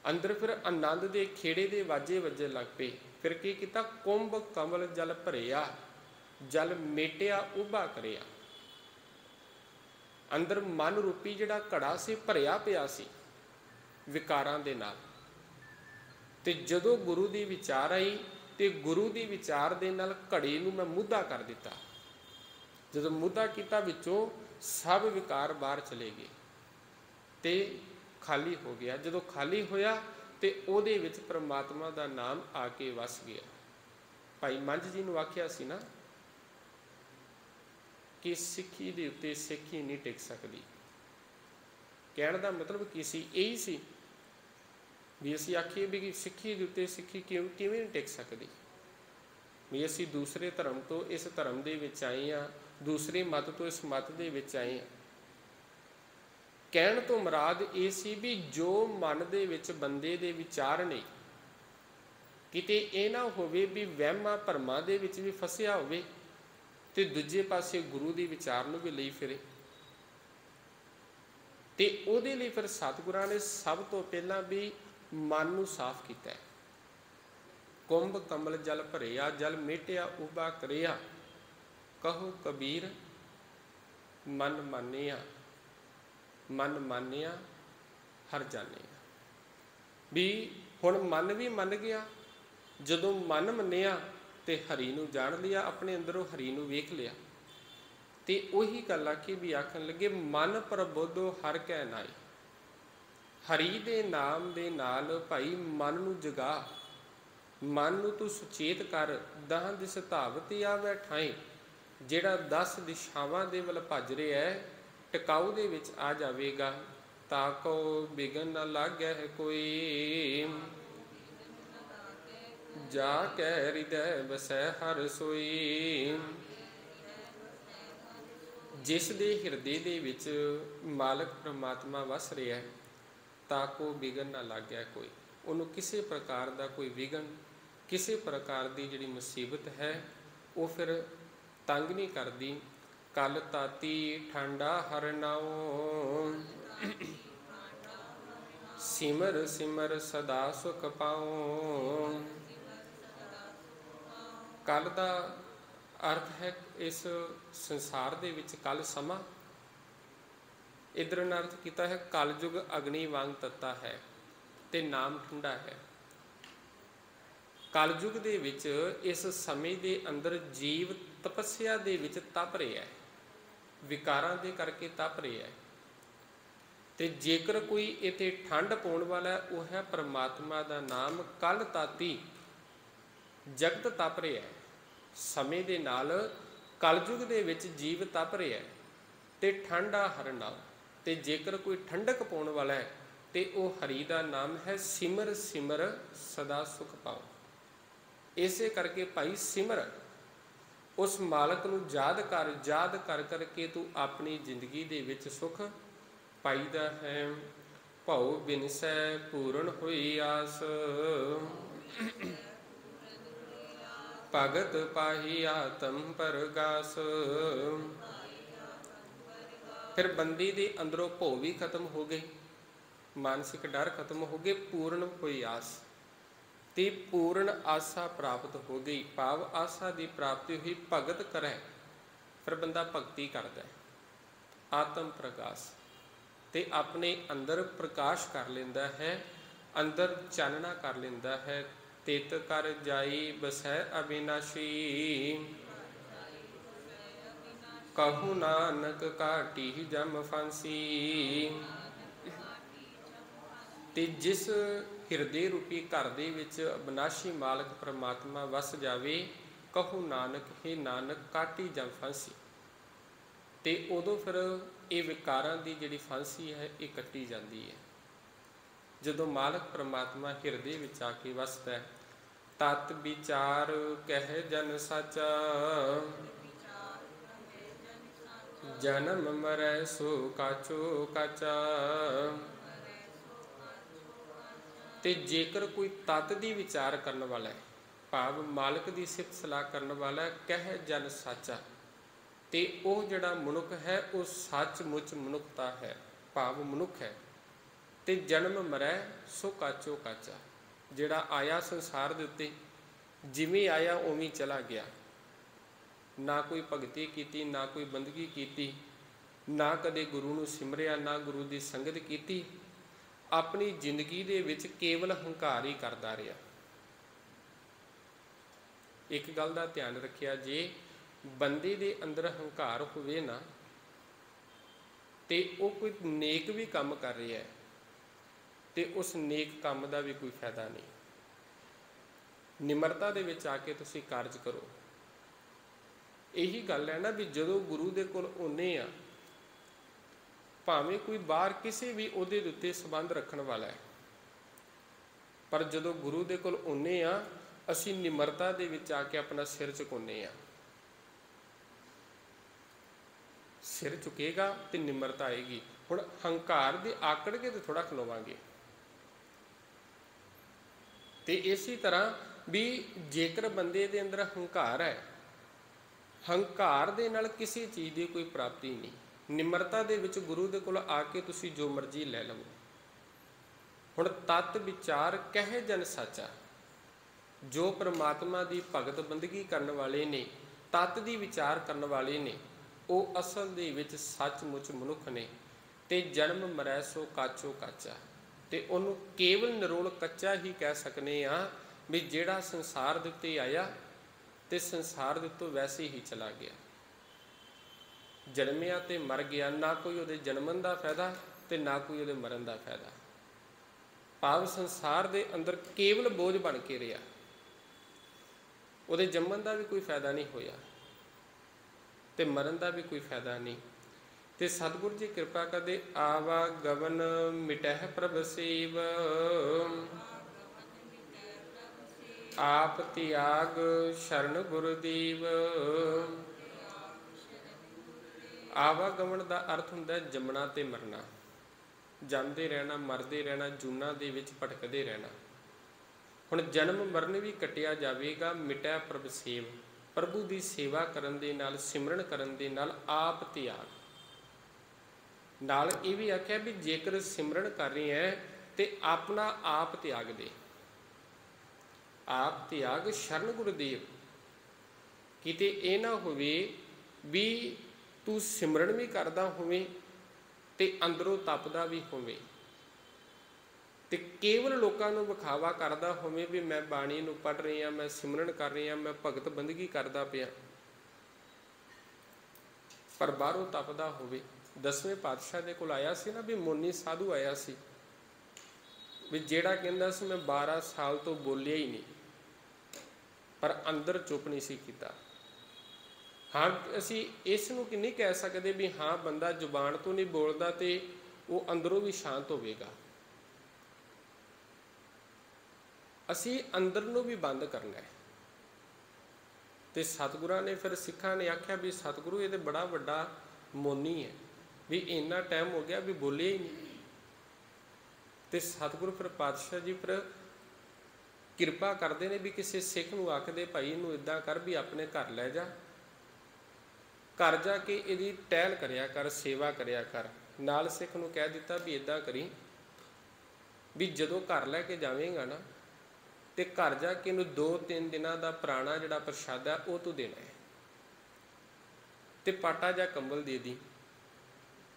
ਅੰਦਰ ਫਿਰ ਆਨੰਦ ਦੇ ਖੇੜੇ ਦੇ ਵਾਜੇ ਵੱਜਣ ਲੱਗ ਪਏ। ਫਿਰ ਕੀ ਕੀਤਾ? ਕੁੰਭ ਕਮਲ ਜਲ ਭਰਿਆ, ਜਲ ਮੇਟਿਆ ਉਭਾ ਕਰਿਆ। ਅੰਦਰ ਮਨ ਰੂਪੀ ਜਿਹੜਾ ਘੜਾ ਸੀ ਭਰਿਆ ਪਿਆ ਸੀ ਵਿਕਾਰਾਂ ਦੇ ਨਾਲ। ਤੇ ਜਦੋਂ ਗੁਰੂ ਦੀ ਵਿਚਾਰ ਆਈ ਤੇ ਗੁਰੂ ਦੀ ਵਿਚਾਰ ਦੇ ਨਾਲ ਘੜੇ ਨੂੰ ਮੈਂ ਮੁੱਧਾ ਕਰ ਦਿੱਤਾ। ਜਦੋਂ ਮੁੱਧਾ ਕੀਤਾ, ਵਿੱਚੋਂ ਸਭ ਵਿਕਾਰ ਬਾਹਰ ਚਲੇ ਗਏ ਤੇ ਖਾਲੀ ਹੋ ਗਿਆ। ਜਦੋਂ ਖਾਲੀ ਹੋਇਆ ਤੇ ਉਹਦੇ ਵਿੱਚ ਪਰਮਾਤਮਾ ਦਾ ਨਾਮ ਆ ਕੇ ਵਸ ਗਿਆ। ਭਾਈ ਮੰਝ ਜੀ ਨੂੰ ਆਖਿਆ ਸੀ ਨਾ ਕਿ ਸਿੱਖੀ ਦੇ ਉੱਤੇ ਸਿੱਖੀ ਨਹੀਂ ਟਿਕ ਸਕਦੀ। ਕਹਿਣ ਦਾ ਮਤਲਬ ਕੀ ਸੀ? ਇਹੀ ਸੀ ਵੀ ਅਸੀਂ ਆਖੀਏ ਵੀ ਸਿੱਖੀ ਦੇ ਉੱਤੇ ਸਿੱਖੀ ਕਿਵੇਂ ਨਹੀਂ ਟਿਕ ਸਕਦੀ, ਵੀ ਅਸੀਂ ਦੂਸਰੇ ਧਰਮ ਤੋਂ ਇਸ ਧਰਮ ਦੇ ਵਿੱਚ ਆਏ ਹਾਂ, ਦੂਸਰੇ ਮਤ ਤੋਂ ਇਸ ਮਤ ਦੇ ਵਿੱਚ ਆਏ ਹਾਂ। ਕਹਿਣ ਤੋਂ ਮੁਰਾਦ ਇਹ ਸੀ ਵੀ ਜੋ ਮਨ ਦੇ ਵਿੱਚ ਬੰਦੇ ਦੇ ਵਿਚਾਰ ਨੇ, ਕਿਤੇ ਇਹ ਨਾ ਹੋਵੇ ਵੀ ਵਹਿਮਾਂ ਭਰਮਾਂ ਦੇ ਵਿੱਚ ਵੀ ਫਸਿਆ ਹੋਵੇ ਤੇ ਦੂਜੇ ਪਾਸੇ ਗੁਰੂ ਦੀ ਵਿਚਾਰ ਨੂੰ ਵੀ ਲਈ ਫਿਰੇ। ਤੇ ਉਹਦੇ ਲਈ ਫਿਰ ਸਤਿਗੁਰਾਂ ਨੇ ਸਭ ਤੋਂ ਪਹਿਲਾਂ ਵੀ ਮਨ ਨੂੰ ਸਾਫ਼ ਕੀਤਾ। ਕੁੰਭ ਕਮਲ ਜਲ ਭਰਿਆ, ਜਲ ਮੇਟਿਆ ਉਭਾ ਕਰਿਆ। ਕਹੋ ਕਬੀਰ ਮਨ ਮਾਨਿਆ, ਮਨ ਮਾਨਿਆ ਹਰ ਜਾਣਿਆ। ਵੀ ਹੁਣ ਮਨ ਵੀ ਮੰਨ ਗਿਆ। ਜਦੋਂ ਮਨ ਮੰਨਿਆ ਤੇ ਹਰੀ ਨੂੰ ਜਾਣ ਲਿਆ, ਆਪਣੇ ਅੰਦਰੋਂ ਹਰੀ ਨੂੰ ਵੇਖ ਲਿਆ। ਤੇ ਉਹੀ ਗੱਲ ਆਖੀ ਵੀ ਆਖਣ ਲੱਗੇ ਮਨ ਪ੍ਰਬੁੱਧੋ ਹਰ ਕੈ ਨਾਈ। ਹਰੀ ਦੇ ਨਾਮ ਦੇ ਨਾਲ ਭਾਈ ਮਨ ਨੂੰ ਜਗਾ, ਮਨ ਨੂੰ ਤੂੰ ਸੁਚੇਤ ਕਰ। ਦਾਹ ਦਿਸ ਧਾਵਤੀ ਆਵੈ ਠਾਈ। ਜਿਹੜਾ 10 ਦਿਸ਼ਾਵਾਂ ਦੇ ਵੱਲ ਭੱਜ ਰਿਹਾ ਹੈ, ਟਿਕਾਊ ਦੇ ਵਿੱਚ ਆ ਜਾਵੇਗਾ ताको बिघन न लागै कोई, जाकै हृदय बसै हर सोई। जिस दे ਹਿਰਦੇ ਦੇ ਵਿੱਚ ਮਾਲਕ ਪ੍ਰਮਾਤਮਾ ਵਸ ਰਿਹਾ ਹੈ, ਤਾਂ ਕੋ ਵਿਘਨ ਨਾ ਲੱਗਿਆ ਕੋਈ, ਉਹਨੂੰ ਕਿਸੇ ਪ੍ਰਕਾਰ ਦਾ ਕੋਈ ਵਿਘਨ, ਕਿਸੇ ਪ੍ਰਕਾਰ ਦੀ ਜਿਹੜੀ ਮੁਸੀਬਤ ਹੈ ਉਹ ਫਿਰ ਤੰਗ ਨਹੀਂ ਕਰਦੀ। ਕਲ ਤਾਤੀ ਠਾਂਡਾ ਹਰ ਨਾਉ, ਸਿਮਰ ਸਿਮਰ ਸਦਾ ਸੁਖ ਪਾਉ। ਕੱਲ ਦਾ ਅਰਥ ਹੈ ਇਸ ਸੰਸਾਰ ਦੇ ਵਿੱਚ ਕੱਲ ਸਮਾਂ, ਇਧਰ ਅਰਥ ਕੀਤਾ ਹੈ ਕਲਯੁਗ ਅਗਨੀ ਵਾਂਗ ਤੱਤਾ ਹੈ ਤੇ ਨਾਮ ਠੰਡਾ ਹੈ। ਕਲਯੁਗ ਦੇ ਵਿੱਚ ਇਸ ਸਮੇਂ ਦੇ ਅੰਦਰ ਜੀਵ ਤਪੱਸਿਆ ਦੇ ਵਿੱਚ ਤਪ ਰਿਹਾ ਹੈ, ਵਿਕਾਰਾਂ ਦੇ ਕਰਕੇ ਤਪ ਰਿਹਾ ਹੈ। ਤੇ ਜੇਕਰ ਕੋਈ ਇਥੇ ਠੰਡ ਪਾਉਣ ਵਾਲਾ ਉਹ ਹੈ ਪਰਮਾਤਮਾ ਦਾ ਨਾਮ। ਕਲ ਤਾਤੀ ਜਗਤ ਤਪ ਰਿਹਾ ਹੈ, ਸਮੇਂ ਦੇ ਨਾਲ ਕਲਯੁਗ ਦੇ ਵਿੱਚ ਜੀਵ ਤਪ ਰਿਹਾ ਹੈ ਤੇ ਠੰਡਾ ਹਰ ਨਾਮ। ਤੇ ਜੇਕਰ ਕੋਈ ਠੰਡਕ ਪਾਉਣ ਵਾਲਾ ਹੈ ਤੇ ਉਹ ਹਰੀ ਦਾ ਨਾਮ ਹੈ। ਸਿਮਰ ਸਿਮਰ ਸਦਾ ਸੁਖ ਪਾਓ। ਇਸੇ ਕਰਕੇ ਭਾਈ ਸਿਮਰ, ਉਸ ਮਾਲਕ ਨੂੰ ਯਾਦ ਕਰ ਕਰਕੇ ਤੂੰ ਆਪਣੀ ਜ਼ਿੰਦਗੀ ਦੇ ਵਿੱਚ ਸੁਖ ਪਾਈਦਾ ਹੈ। ਭਉ ਬਿਨਸੈ ਪੂਰਨ ਹੋਈ ਆਸ, ਭਗਤ ਪਾਹੀ ਆਤਮ ਪਰਗਾਸ। ਫਿਰ ਬੰਦੇ ਦੇ ਅੰਦਰੋਂ ਭਉ ਵੀ ਖਤਮ ਹੋ ਗਏ, ਮਾਨਸਿਕ ਡਰ ਖਤਮ ਹੋ ਗਏ, ਪੂਰਨ ਹੋਈ ਆਸ ਤੇ ਪੂਰਨ ਆਸਾ ਪ੍ਰਾਪਤ ਹੋ ਗਈ। ਭਾਵ ਆਸਾ ਦੀ ਪ੍ਰਾਪਤੀ ਹੋਈ। ਭਗਤ ਕਰੈ, ਫਿਰ ਬੰਦਾ ਭਗਤੀ ਕਰਦਾ ਹੈ। ਆਤਮ ਪ੍ਰਕਾਸ਼, ਤੇ ਆਪਣੇ ਅੰਦਰ ਪ੍ਰਕਾਸ਼ ਕਰ ਲੈਂਦਾ ਹੈ, ਅੰਦਰ ਚਾਨਣਾ ਕਰ ਲੈਂਦਾ ਹੈ। ਤਿਤ ਕਰ ਜਾਈ ਬਸੈ ਅਬਿਨਾਸ਼ੀ, ਕਹੂ ਨਾਨਕ ਕਾਟੀ ਜਮ ਫਾਂਸੀ। ਤੇ ਜਿਸ ਹਿਰਦੇ ਰੂਪੀ ਘਰ ਦੇ ਵਿੱਚ ਅਬਿਨਾਸ਼ੀ ਮਾਲਕ ਪ੍ਰਮਾਤਮਾ ਵਸ ਜਾਵੇ, ਕਹੂ ਨਾਨਕ ਹੈ ਨਾਨਕ ਕਾਟੀ ਜਮ ਫਾਂਸੀ। ਤੇ ਉਦੋਂ ਫਿਰ ਇਹ ਵਿਕਾਰਾਂ ਦੀ ਜਿਹੜੀ ਫਾਂਸੀ ਹੈ ਇਹ ਕੱਟੀ ਜਾਂਦੀ ਹੈ। ਜਦੋਂ ਮਾਲਕ ਪ੍ਰਮਾਤਮਾ ਹਿਰਦੇ ਵਿੱਚ ਆ ਕੇ ਵਸਦਾ ਹੈ। ਤਤ ਵਿਚਾਰ ਕਹਿ ਜਨ ਸਾਚਾ, ਜਨਮ ਮਰੈ ਸੋ ਕਾਚੋ ਕਾਚਾ। ਤੇ ਜੇਕਰ ਕੋਈ ਤਤ ਦੀ ਵਿਚਾਰ ਕਰਨ ਵਾਲਾ ਹੈ, ਭਾਵ ਮਾਲਕ ਦੀ ਸਿਫਤ ਸਲਾਹ ਕਰਨ ਵਾਲਾ, ਕਹਿ ਜਨ ਸਾਚਾ, ਤੇ ਉਹ ਜਿਹੜਾ ਮਨੁੱਖ ਹੈ ਉਹ ਸੱਚਮੁੱਚ ਮਨੁੱਖਤਾ ਹੈ, ਭਾਵ ਮਨੁੱਖ ਹੈ। ਤੇ ਜਨਮ ਮਰੈ ਸੋ ਕਾਚੋ ਕਾਚਾ, ਜਿਹੜਾ ਆਇਆ ਸੰਸਾਰ ਦੇ ਉੱਤੇ ਜਿਵੇਂ ਆਇਆ ਉਵੇਂ ਚਲਾ ਗਿਆ। ਨਾ ਕੋਈ ਭਗਤੀ ਕੀਤੀ, ਨਾ ਕੋਈ ਬੰਦਗੀ ਕੀਤੀ, ਨਾ ਕਦੇ ਗੁਰੂ ਨੂੰ ਸਿਮਰਿਆ, ਨਾ ਗੁਰੂ ਦੀ ਸੰਗਤ ਕੀਤੀ। ਆਪਣੀ ਜ਼ਿੰਦਗੀ ਦੇ ਵਿੱਚ ਕੇਵਲ ਹੰਕਾਰ ਹੀ ਕਰਦਾ ਰਿਹਾ। ਇੱਕ ਗੱਲ ਦਾ ਧਿਆਨ ਰੱਖਿਆ, ਜੇ ਬੰਦੇ ਦੇ ਅੰਦਰ ਹੰਕਾਰ ਹੋਵੇ ਨਾ, ਤੇ ਉਹ ਕੋਈ ਨੇਕ ਵੀ ਕੰਮ ਕਰ ਰਿਹਾ ਹੈ ਤੇ ਉਸ ਨੇਕ ਕੰਮ ਦਾ ਵੀ ਕੋਈ ਫਾਇਦਾ ਨਹੀਂ। ਨਿਮਰਤਾ ਦੇ ਵਿੱਚ ਆ ਕੇ ਤੁਸੀਂ ਕਾਰਜ ਕਰੋ। ਇਹੀ ਗੱਲ ਹੈ ਨਾ ਵੀ ਜਦੋਂ ਗੁਰੂ ਦੇ ਕੋਲ ਆਉਂਦੇ ਆ, ਭਾਵੇਂ ਕੋਈ ਬਾਹਰ ਕਿਸੇ ਵੀ ਉਹਦੇ ਦੇ ਉੱਤੇ ਸੰਬੰਧ ਰੱਖਣ ਵਾਲਾ ਹੈ, ਪਰ ਜਦੋਂ ਗੁਰੂ ਦੇ ਕੋਲ ਆਉਂਦੇ ਆ, ਅਸੀਂ ਨਿਮਰਤਾ ਦੇ ਵਿੱਚ ਆ ਕੇ ਆਪਣਾ ਸਿਰ ਝੁਕਾਉਂਦੇ ਆ। ਸਿਰ ਝੁਕੇਗਾ ਤੇ ਨਿਮਰਤਾ ਆਏਗੀ। ਹੁਣ ਹੰਕਾਰ ਦੇ ਆਕੜ ਕੇ ਤੇ ਥੋੜਾ ਖਲੋਵਾਂਗੇ। ਤੇ ਇਸੇ ਤਰ੍ਹਾਂ ਵੀ ਜੇਕਰ ਬੰਦੇ ਦੇ ਅੰਦਰ ਹੰਕਾਰ ਹੈ, ਹੰਕਾਰ ਦੇ ਨਾਲ ਕਿਸੇ ਚੀਜ਼ ਦੀ ਕੋਈ ਪ੍ਰਾਪਤੀ ਨਹੀਂ। ਨਿਮਰਤਾ ਦੇ ਵਿੱਚ ਗੁਰੂ ਦੇ ਕੋਲ ਆ ਕੇ ਤੁਸੀਂ ਜੋ ਮਰਜ਼ੀ ਲੈ ਲਵੋ। ਹੁਣ ਤਤ ਵਿਚਾਰ ਕਹਿ ਜਨ ਸਾਚਾ, ਜੋ ਪ੍ਰਮਾਤਮਾ ਦੀ ਭਗਤ ਬੰਦਗੀ ਕਰਨ ਵਾਲੇ ਨੇ, ਤਤ ਦੀ ਵਿਚਾਰ ਕਰਨ ਵਾਲੇ ਨੇ, ਉਹ ਅਸਲ ਦੇ ਵਿੱਚ ਸੱਚਮੁੱਚ ਮਨੁੱਖ ਨੇ। ਤੇ ਜਨਮ ਮਰੈ ਸੋ ਕਾਚੋ ਕਾਚਾ, ਤੇ ਉਹਨੂੰ ਕੇਵਲ ਨਿਰੋਲ ਕੱਚਾ ਹੀ ਕਹਿ ਸਕਨੇ ਆ ਵੀ ਜਿਹੜਾ ਸੰਸਾਰ ਦੇ ਉੱਤੇ ਆਇਆ ਤੇ ਸੰਸਾਰ ਦੇ ਉੱਤੋਂ ਵੈਸੇ ਹੀ ਚਲਾ ਗਿਆ। ਜਨਮਿਆ ਤੇ ਮਰ ਗਿਆ, ਨਾ ਕੋਈ ਉਹਦੇ ਜਨਮਣ ਦਾ ਫਾਇਦਾ ਤੇ ਨਾ ਕੋਈ ਉਹਦੇ ਮਰਨ ਦਾ ਫਾਇਦਾ। ਭਾਵ ਸੰਸਾਰ ਦੇ ਅੰਦਰ ਕੇਵਲ ਬੋਝ ਬਣ ਕੇ ਰਿਹਾ। ਉਹਦੇ ਜੰਮਣ ਦਾ ਵੀ ਕੋਈ ਫਾਇਦਾ ਨਹੀਂ ਹੋਇਆ ਤੇ ਮਰਨ ਦਾ ਵੀ ਕੋਈ ਫਾਇਦਾ ਨਹੀਂ। ਤੇ ਸਤਿਗੁਰੂ ਜੀ ਕਿਰਪਾ ਕਰਦੇ, ਆਵਾ ਗਵਨ ਮਿਟਹਿ ਪ੍ਰਭ ਸੇਵ, ਆਪ ਤਿਆਗ ਸ਼ਰਨ ਗੁਰਦੇਵ। ਆਵਾਗਮਨ ਦਾ ਅਰਥ ਹੁੰਦਾ ਜੰਮਣਾ ਤੇ ਮਰਨਾ, ਜੰਮਦੇ ਰਹਿਣਾ, ਮਰਦੇ ਰਹਿਣਾ, ਜੂਨਾਂ ਦੇ ਵਿੱਚ ਭਟਕਦੇ ਰਹਿਣਾ। ਹੁਣ ਜਨਮ ਮਰਨ ਵੀ ਕੱਟਿਆ ਜਾਵੇਗਾ। ਮਿਟਿਆ ਪ੍ਰਭ ਸੇਵ, ਪ੍ਰਭੂ ਦੀ ਸੇਵਾ ਕਰਨ ਦੇ ਨਾਲ, ਸਿਮਰਨ ਕਰਨ ਦੇ ਨਾਲ ਆਪ ਤਿਆਗ। ਨਾਲ ਇਹ ਵੀ ਆਖਿਆ ਵੀ ਜੇਕਰ ਸਿਮਰਨ ਕਰ ਰਹੀ ਹੈ ਤੇ ਆਪਣਾ ਆਪ ਤਿਆਗ ਦੇ। ਆਪ ਤਿਆਗ ਸ਼ਰਨ ਗੁਰਦੇਵ। ਕਿਤੇ ਇਹ ਨਾ ਹੋਵੇ ਵੀ ਤੂੰ ਸਿਮਰਨ ਵੀ ਕਰਦਾ ਹੋਵੇਂ ਤੇ ਅੰਦਰੋਂ ਤਪਦਾ ਵੀ ਹੋਵੇ ਤੇ ਕੇਵਲ ਲੋਕਾਂ ਨੂੰ ਵਿਖਾਵਾ ਕਰਦਾ ਹੋਵੇ ਵੀ ਮੈਂ ਬਾਣੀ ਨੂੰ ਪੜ੍ਹ ਰਹੀ ਹਾਂ, ਮੈਂ ਸਿਮਰਨ ਕਰ ਰਹੀ ਹਾਂ, ਮੈਂ ਭਗਤ ਬੰਦਗੀ ਕਰਦਾ ਪਿਆ, ਪਰ ਬਾਹਰੋਂ ਤਪਦਾ ਹੋਵੇ। 10ਵੇਂ ਪਾਤਸ਼ਾਹ ਦੇ ਕੋਲ ਆਇਆ ਸੀ ਨਾ ਵੀ ਮੋਨੀ ਸਾਧੂ ਆਇਆ ਸੀ ਵੀ ਜਿਹੜਾ ਕਹਿੰਦਾ ਸੀ ਮੈਂ 12 ਸਾਲ ਤੋਂ ਬੋਲਿਆ ਹੀ ਨਹੀਂ, ਪਰ ਅੰਦਰ ਚੁੱਪ ਨਹੀਂ ਸੀ ਕੀਤਾ। ਹਾਂ, ਅਸੀਂ ਇਸ ਨੂੰ ਕਿ ਨਹੀਂ ਕਹਿ ਸਕਦੇ ਵੀ ਹਾਂ ਬੰਦਾ ਜ਼ੁਬਾਨ ਤੋਂ ਨਹੀਂ ਬੋਲਦਾ ਤੇ ਉਹ ਅੰਦਰੋਂ ਵੀ ਸ਼ਾਂਤ ਹੋਵੇਗਾ। ਅਸੀਂ ਅੰਦਰ ਨੂੰ ਵੀ ਬੰਦ ਕਰਨਾ ਹੈ। ਤੇ ਸਤਿਗੁਰਾਂ ਨੇ ਫਿਰ ਸਿੱਖਾਂ ਨੇ ਆਖਿਆ ਵੀ ਸਤਿਗੁਰੂ ਇਹ ਤੇ ਬੜਾ ਵੱਡਾ ਮੋਨੀ ਹੈ ਵੀ ਇੰਨਾ ਟਾਈਮ ਹੋ ਗਿਆ ਵੀ ਬੋਲਿਆ ਹੀ ਨਹੀਂ। ਤੇ ਸਤਿਗੁਰੂ ਫਿਰ ਪਾਤਸ਼ਾਹ ਜੀ ਫਿਰ ਕਿਰਪਾ ਕਰਦੇ ਨੇ ਵੀ ਕਿਸੇ ਸਿੱਖ ਨੂੰ ਆਖਦੇ ਭਾਈ ਇਹਨੂੰ ਇੱਦਾਂ ਕਰ ਵੀ ਆਪਣੇ ਘਰ ਲੈ ਜਾ, ਘਰ ਜਾ ਕੇ ਇਹਦੀ ਟਹਿਲ ਕਰਿਆ ਕਰ, ਸੇਵਾ ਕਰਿਆ ਕਰ। ਨਾਲ ਸਿੱਖ ਨੂੰ ਕਹਿ ਦਿੱਤਾ ਵੀ ਇੱਦਾਂ ਕਰੀ ਵੀ ਜਦੋਂ ਘਰ ਲੈ ਕੇ ਜਾਵੇਂਗਾ ਨਾ ਤੇ ਘਰ ਜਾ ਕੇ ਇਹਨੂੰ 2-3 ਦਿਨਾਂ ਦਾ ਪੁਰਾਣਾ ਜਿਹੜਾ ਪ੍ਰਸ਼ਾਦਾ ਉਹ ਤੂੰ ਦੇਣਾ ਹੈ ਤੇ ਪਾਟਾ ਜਾਂ ਕੰਬਲ ਦੇ ਦੀ।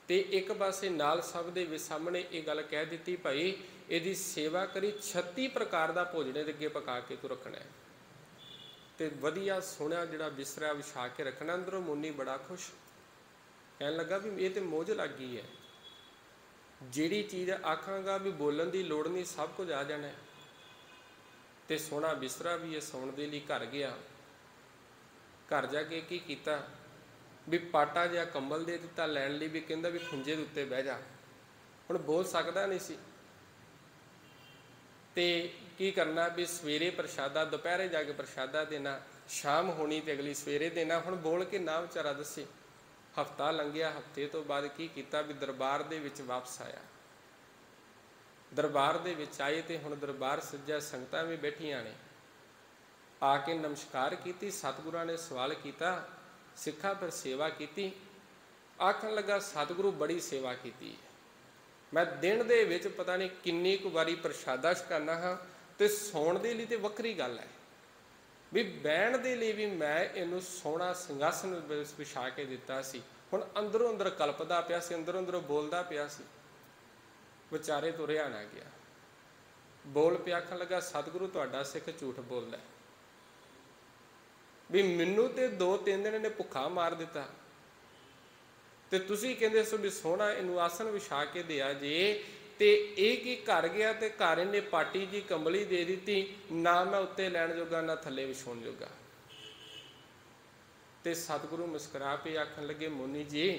ਤੇ ਇੱਕ ਪਾਸੇ ਨਾਲ ਸਭ ਦੇ ਸਾਹਮਣੇ ਇਹ ਗੱਲ ਕਹਿ ਦਿੱਤੀ ਭਾਈ ਇਹਦੀ ਸੇਵਾ ਕਰੀ, 36 ਪ੍ਰਕਾਰ ਦਾ ਭੋਜਨ ਇਹਦੇ ਅੱਗੇ ਪਕਾ ਕੇ ਤੂੰ ਰੱਖਣਾ ਹੈ ਤੇ ਵਧੀਆ ਸੋਹਣਾ ਜਿਹੜਾ ਬਿਸਤਰਾ ਵਿਛਾ ਕੇ ਰੱਖਣਾ। ਅੰਦਰੋਂ ਮੁੰਨੀ ਬੜਾ ਖੁਸ਼, ਕਹਿਣ ਲੱਗਾ ਵੀ ਇਹ ਤੇ ਮੋਝ ਲੱਗ ਗਈ ਹੈ, ਜਿਹੜੀ ਚੀਜ਼ ਆਖਾਂਗਾ ਵੀ ਬੋਲਣ ਦੀ ਲੋੜ ਨਹੀਂ, ਸਭ ਕੁਝ ਆ ਜਾਣਾ। ਤੇ ਸੋਹਣਾ ਬਿਸਤਰਾ ਵੀ ਹੈ, ਸੌਣ ਦੇ ਲਈ ਘਰ ਗਿਆ। ਘਰ ਜਾ ਕੇ ਕੀ ਕੀਤਾ ਵੀ ਪਾਟਾ ਜਿਹਾ ਕੰਬਲ ਦੇ ਦਿੱਤਾ ਲੈਣ ਲਈ, ਵੀ ਕਹਿੰਦਾ ਵੀ ਖੁੰਝੇ ਦੇ ਉੱਤੇ ਬਹਿ ਜਾ। ਹੁਣ ਬੋਲ ਸਕਦਾ ਨਹੀਂ ਸੀ ਤੇ ਕੀ ਕਰਨਾ ਵੀ ਸਵੇਰੇ ਪ੍ਰਸ਼ਾਦਾ, ਦੁਪਹਿਰੇ ਜਾ ਕੇ ਪ੍ਰਸ਼ਾਦਾ ਦੇਣਾ, ਸ਼ਾਮ ਹੋਣੀ ਤੇ ਅਗਲੀ ਸਵੇਰੇ ਦੇਣਾ। ਹੁਣ ਬੋਲ ਕੇ ਨਾ ਵਿਚਾਰਾ ਦੱਸੇ। ਹਫਤਾ ਲੰਘਿਆ, ਹਫਤੇ ਤੋਂ ਬਾਅਦ ਕੀ ਕੀਤਾ ਵੀ ਦਰਬਾਰ ਦੇ ਵਿੱਚ ਵਾਪਸ ਆਇਆ। ਦਰਬਾਰ ਦੇ ਵਿੱਚ ਆਏ ਤੇ ਹੁਣ ਦਰਬਾਰ ਸੱਜਿਆ, ਸੰਗਤਾਂ ਵੀ ਬੈਠੀਆਂ ਨੇ। ਆ ਕੇ ਨਮਸਕਾਰ ਕੀਤੀ, ਸਤਿਗੁਰਾਂ ਨੇ ਸਵਾਲ ਕੀਤਾ, ਸਿੱਖਾਂ ਫਿਰ ਸੇਵਾ ਕੀਤੀ। ਆਖਣ ਲੱਗਾ ਸਤਿਗੁਰੂ ਬੜੀ ਸੇਵਾ ਕੀਤੀ ਹੈ, ਮੈਂ ਦਿਨ ਦੇ ਵਿੱਚ ਪਤਾ ਨਹੀਂ ਕਿੰਨੀ ਕੁ ਵਾਰੀ ਪ੍ਰਸ਼ਾਦਾ ਛਕਾਉਂਦਾ ਹਾਂ ਤੇ ਸੌਣ ਦੇ ਲਈ ਤੇ ਵੱਖਰੀ ਗੱਲ ਹੈ ਵੀ ਬਹਿਣ ਦੇ ਲਈ ਵੀ ਮੈਂ ਇਹਨੂੰ ਸੋਹਣਾ ਸਿੰਘਾਸਨ ਵਿਛਾ ਕੇ ਦਿੱਤਾ ਸੀ। ਹੁਣ ਅੰਦਰੋਂ ਅੰਦਰ ਕਲਪਦਾ ਪਿਆ ਸੀ, ਅੰਦਰੋਂ ਅੰਦਰੋਂ ਬੋਲਦਾ ਪਿਆ ਸੀ, ਵਿਚਾਰੇ ਤੋਂ ਰਿਹਾ ਨਾ ਗਿਆ। ਬੋਲ ਪਿਆ, ਆਖਣ ਲੱਗਾ ਸਤਿਗੁਰੂ ਤੁਹਾਡਾ ਸਿੱਖ ਝੂਠ ਬੋਲਦਾ ਵੀ ਮੈਨੂੰ ਤੇ 2-3 ਦਿਨ ਇਹਨੇ ਭੁੱਖਾ ਮਾਰ ਦਿੱਤਾ ਤੇ ਤੁਸੀਂ ਕਹਿੰਦੇ ਸੋ ਵੀ ਸੋਹਣਾ ਇਹਨੂੰ ਆਸਨ ਵਿਛਾ ਕੇ ਦਿਆ ਜੇ, ਤੇ ਇਹ ਕੀ ਘਰ ਗਿਆ ਤੇ ਘਰ ਇਹਨੇ ਪਾਟੀ ਜੀ ਕੰਬਲੀ ਦੇ ਦਿੱਤੀ, ਨਾ ਮੈਂ ਉੱਤੇ ਲੈਣ ਜੋਗਾ ਨਾ ਥੱਲੇ ਵਿਛਾਉਣ ਜੋਗਾ। ਤੇ ਸਤਿਗੁਰੂ ਮੁਸਕਰਾ ਕੇ ਆਖਣ ਲੱਗੇ ਮੋਨੀ ਜੀ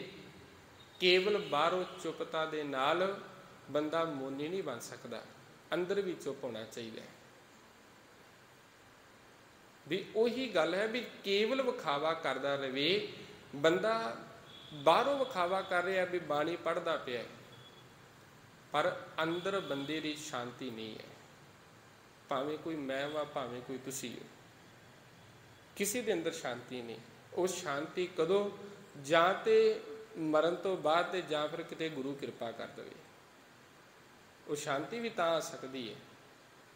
ਕੇਵਲ ਬਾਹਰੋਂ ਚੁੱਪਤਾ ਦੇ ਨਾਲ ਬੰਦਾ ਮੋਨੀ ਨਹੀਂ ਬਣ ਸਕਦਾ, ਅੰਦਰ ਵੀ ਚੁੱਪ ਹੋਣਾ ਚਾਹੀਦਾ ਹੈ। ਵੀ ਉਹੀ ਗੱਲ ਹੈ ਵੀ ਕੇਵਲ ਵਿਖਾਵਾ ਕਰਦਾ ਰਵੇ ਬੰਦਾ, ਬਾਹਰੋਂ ਵਿਖਾਵਾ ਕਰ ਰਿਹਾ ਵੀ ਬਾਣੀ ਪੜ੍ਹਦਾ ਪਿਆ ਪਰ ਅੰਦਰ ਬੰਦੇ ਦੀ ਸ਼ਾਂਤੀ ਨਹੀਂ ਹੈ। ਭਾਵੇਂ ਕੋਈ ਮੈਂ ਵਾ, ਭਾਵੇਂ ਕੋਈ ਤੁਸੀਂ ਹੋ, ਕਿਸੇ ਦੇ ਅੰਦਰ ਸ਼ਾਂਤੀ ਨਹੀਂ। ਉਹ ਸ਼ਾਂਤੀ ਕਦੋਂ? ਜਾਂ ਤੇ ਮਰਨ ਤੋਂ ਬਾਅਦ ਤੇ ਜਾਂ ਫਿਰ ਕਿਤੇ ਗੁਰੂ ਕਿਰਪਾ ਕਰ ਦੇਵੇ, ਉਹ ਸ਼ਾਂਤੀ ਵੀ ਤਾਂ ਆ ਸਕਦੀ ਹੈ।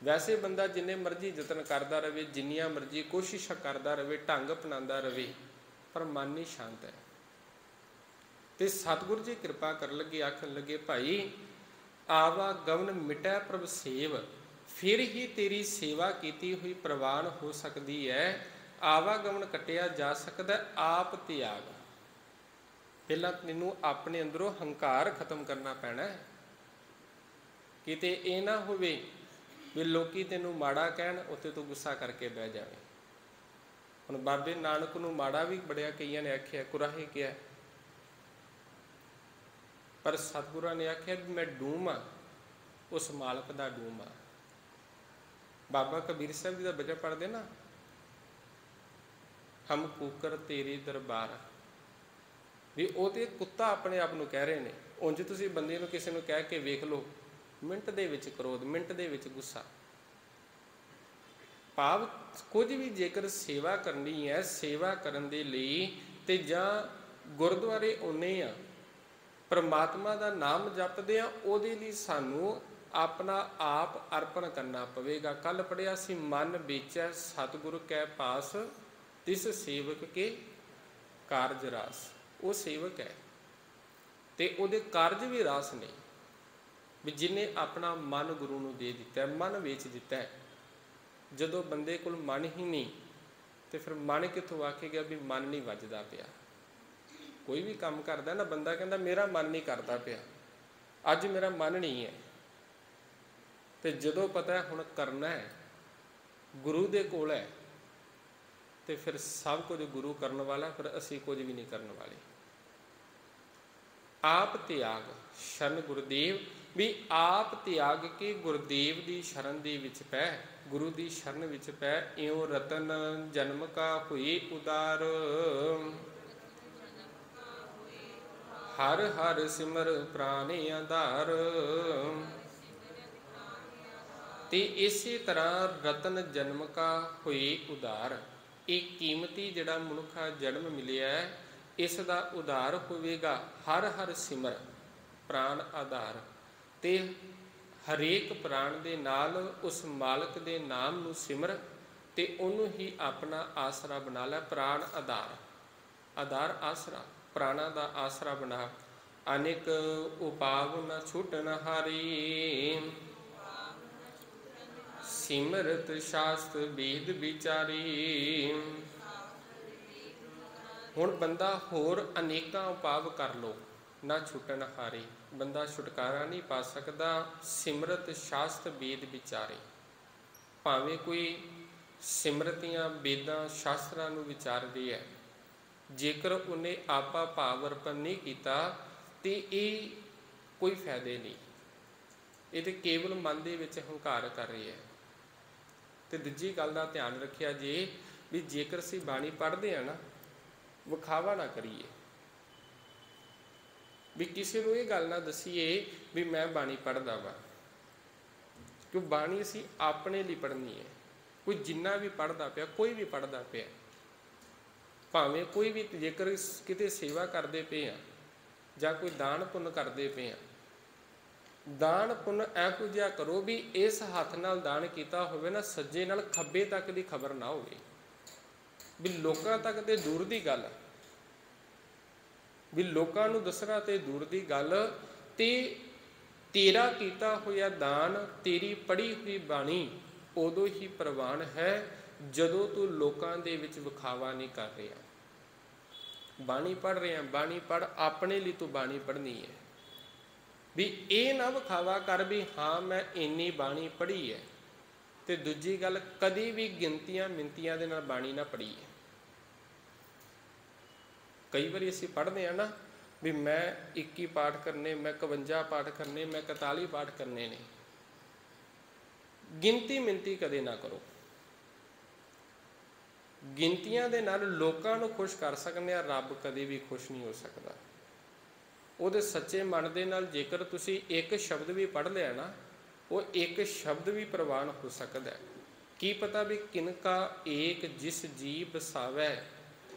ਵੈਸੇ ਬੰਦਾ ਜਿੰਨੇ ਮਰਜ਼ੀ ਯਤਨ ਕਰਦਾ ਰਹੇ, ਜਿੰਨੀਆਂ ਮਰਜ਼ੀ ਕੋਸ਼ਿਸ਼ਾਂ ਕਰਦਾ ਰਹੇ, ਢੰਗ ਅਪਣਾਉਂਦਾ ਰਹੇ, ਪਰ ਮਨ ਨਹੀਂ ਸ਼ਾਂਤ ਹੈ। ਤੇ ਸਤਿਗੁਰੂ ਜੀ ਕਿਰਪਾ ਕਰਨ ਲੱਗੇ, ਆਖਣ ਲੱਗੇ ਭਾਈ ਆਵਾ ਗਵਨ ਮਿਟੈ ਪ੍ਰਭ ਸੇਵ, ਫਿਰ ਹੀ ਤੇਰੀ ਸੇਵਾ ਕੀਤੀ ਹੋਈ ਪ੍ਰਵਾਨ ਹੋ ਸਕਦੀ ਹੈ। ਆਵਾਗਮਨ ਕੱਟਿਆ ਜਾ ਸਕਦਾ ਆਪ ਤਿਆਗ। ਪਹਿਲਾਂ ਤੈਨੂੰ ਆਪਣੇ ਅੰਦਰੋਂ ਹੰਕਾਰ ਖਤਮ ਕਰਨਾ ਪੈਣਾ ਹੈ। ਕਿਤੇ ਇਹ ਨਾ ਹੋਵੇ ਵੀ ਲੋਕੀ ਤੈਨੂੰ ਮਾੜਾ ਕਹਿਣ, ਉੱਤੇ ਤੂੰ ਗੁੱਸਾ ਕਰਕੇ ਬਹਿ ਜਾਵੇਂ। ਹੁਣ ਬਾਬੇ ਨਾਨਕ ਨੂੰ ਮਾੜਾ ਵੀ ਬੜਿਆ ਕਈਆਂ ਨੇ ਆਖਿਆ, ਕੁਰਾਹੇ ਕਿਹਾ पर सतगुरां ने आख्या भी मैं डूम हाँ, उस मालक दा डूम हाँ। बाबा कबीर साहब जी का बचन पढ़ते ना, हम कूकर तेरे दरबार, भी वो तो कुत्ता अपने आप को कह रहे हैं। उंज तुसीं बंदे नूं किसी नूं कह के वेख लो, मिंट दे विच क्रोध, मिंट दे विच गुस्सा। भाव कुछ भी जेकर सेवा करनी है, सेवा करन दे लई ते जां गुरद्वारे आउणे आ, परमात्मा का नाम जपदे आ, उहदे लई सानूं अपना आप अर्पण करना पवेगा। कल पढ़िया सी, मन बेचै सतगुरु कै पास, तिस सेवक के कारज रास। वो सेवक है ते उहदे कारज भी रास ने, भी जिन्हें अपना मन गुरु नूं दे दिता है, मन वेच दिता है। जदों बंदे कोल मन ही नहीं तो फिर मन कितों आखेगा भी मन नहीं वजदा पिया। कोई भी काम करदा ना, बंदा कहता मेरा मन नहीं करता पिया, अज मेरा मन नहीं है, तो जदों पता है हुण करना है, गुरु दे कोल है, तो फिर सब कुछ गुरु करने वाला, फिर असी कुछ भी नहीं करने वाले। आप त्याग शरण गुरुदेव, भी आप त्याग के गुरुदेव की शरण दे विच पै, गुरु की शरण विच पै। इउं रतन जन्म का हुई उदार, हर हर सिमर प्राण आधार। ते इसी तरह रतन जन्म का हुई उदार, एक कीमती जिहड़ा मनुखा जन्म मिलिया है, इसका उधार होवेगा हर हर सिमर प्राण आधार। ते हरेक प्राण दे नाल उस मालक दे नाम नूं सिमर ते उन्हों ही अपना आसरा बना लै। प्राण आधार, आधार आसरा, प्राणा दा आसरा बना। अनेक उपाव न छूटन हारी, सिमरत शास्त्र वेद विचारी। हुण बंदा होर अनेकां उपाव कर लो, ना छुटन हारी, बंदा छुटकारा नहीं पा सकता। सिमरत शास्त्र वेद विचारे, भावें कोई सिमरतियां वेदां शास्त्रां नूं विचार रही है, जेकर उन्हें आपा भाव अर्पण नहीं किया तो ये कोई फायदे नहीं, ये तो केवल मन दे विच हंकार कर रही है। तो दूजी गल का ध्यान रखिया जे, भी जेकर असीं बाणी पढ़ते हैं ना, विखावा ना करिए, भी किसी को ये गल ना दसीए भी मैं बाणी पढ़दा वा, क्यों बाणी असीं अपने लिए पढ़नी है। कोई जिन्ना भी पढ़दा पिया, कोई भी पढ़दा पिया, भावें कोई भी, जेकर किते सेवा करते पे हैं जां कोई दान पुण्य करते पे हैं, दान पुण्य ऐहो जिहा करो भी इस हथ नाल दान किया होवे ना, सज्जे नाल खब्बे तक की खबर ना होवे, भी लोकां तक ते दूर दी गल, भी लोकां नूं दसना ते दूर दी गल। ते तेरा कीता होया दान, तेरी पढ़ी हुई बाणी उदों ही प्रवान है जदों तू लोकां दे विच विखावा नहीं कर रहा। बाणी पढ़ रहे हैं, बाणी पढ़, अपने लिए तू बाणी पढ़नी है, भी ये ना विखावा कर भी हाँ मैं इन्नी बाणी पढ़ी है। तो दूजी गल, कदी भी गिनतियां मिनतियां दे नाल बाणी ना पढ़ी है। कई बार असीं पढ़ते हैं ना भी मैं 21 पाठ करने, मैं 51 पाठ करने, मैं 41 पाठ करने ने, गिनती मिनती कदे ना करो। गिनतियां दे नाल लोकां नूं खुश कर सकते हैं, रब कदे भी खुश नहीं हो सकता। उहदे सच्चे मन दे नाल जेकर तुसीं एक शब्द भी पढ़ लिया ना, वो एक शब्द भी प्रवान हो सकता है। की पता भी किनका एक जिस जी बसावै,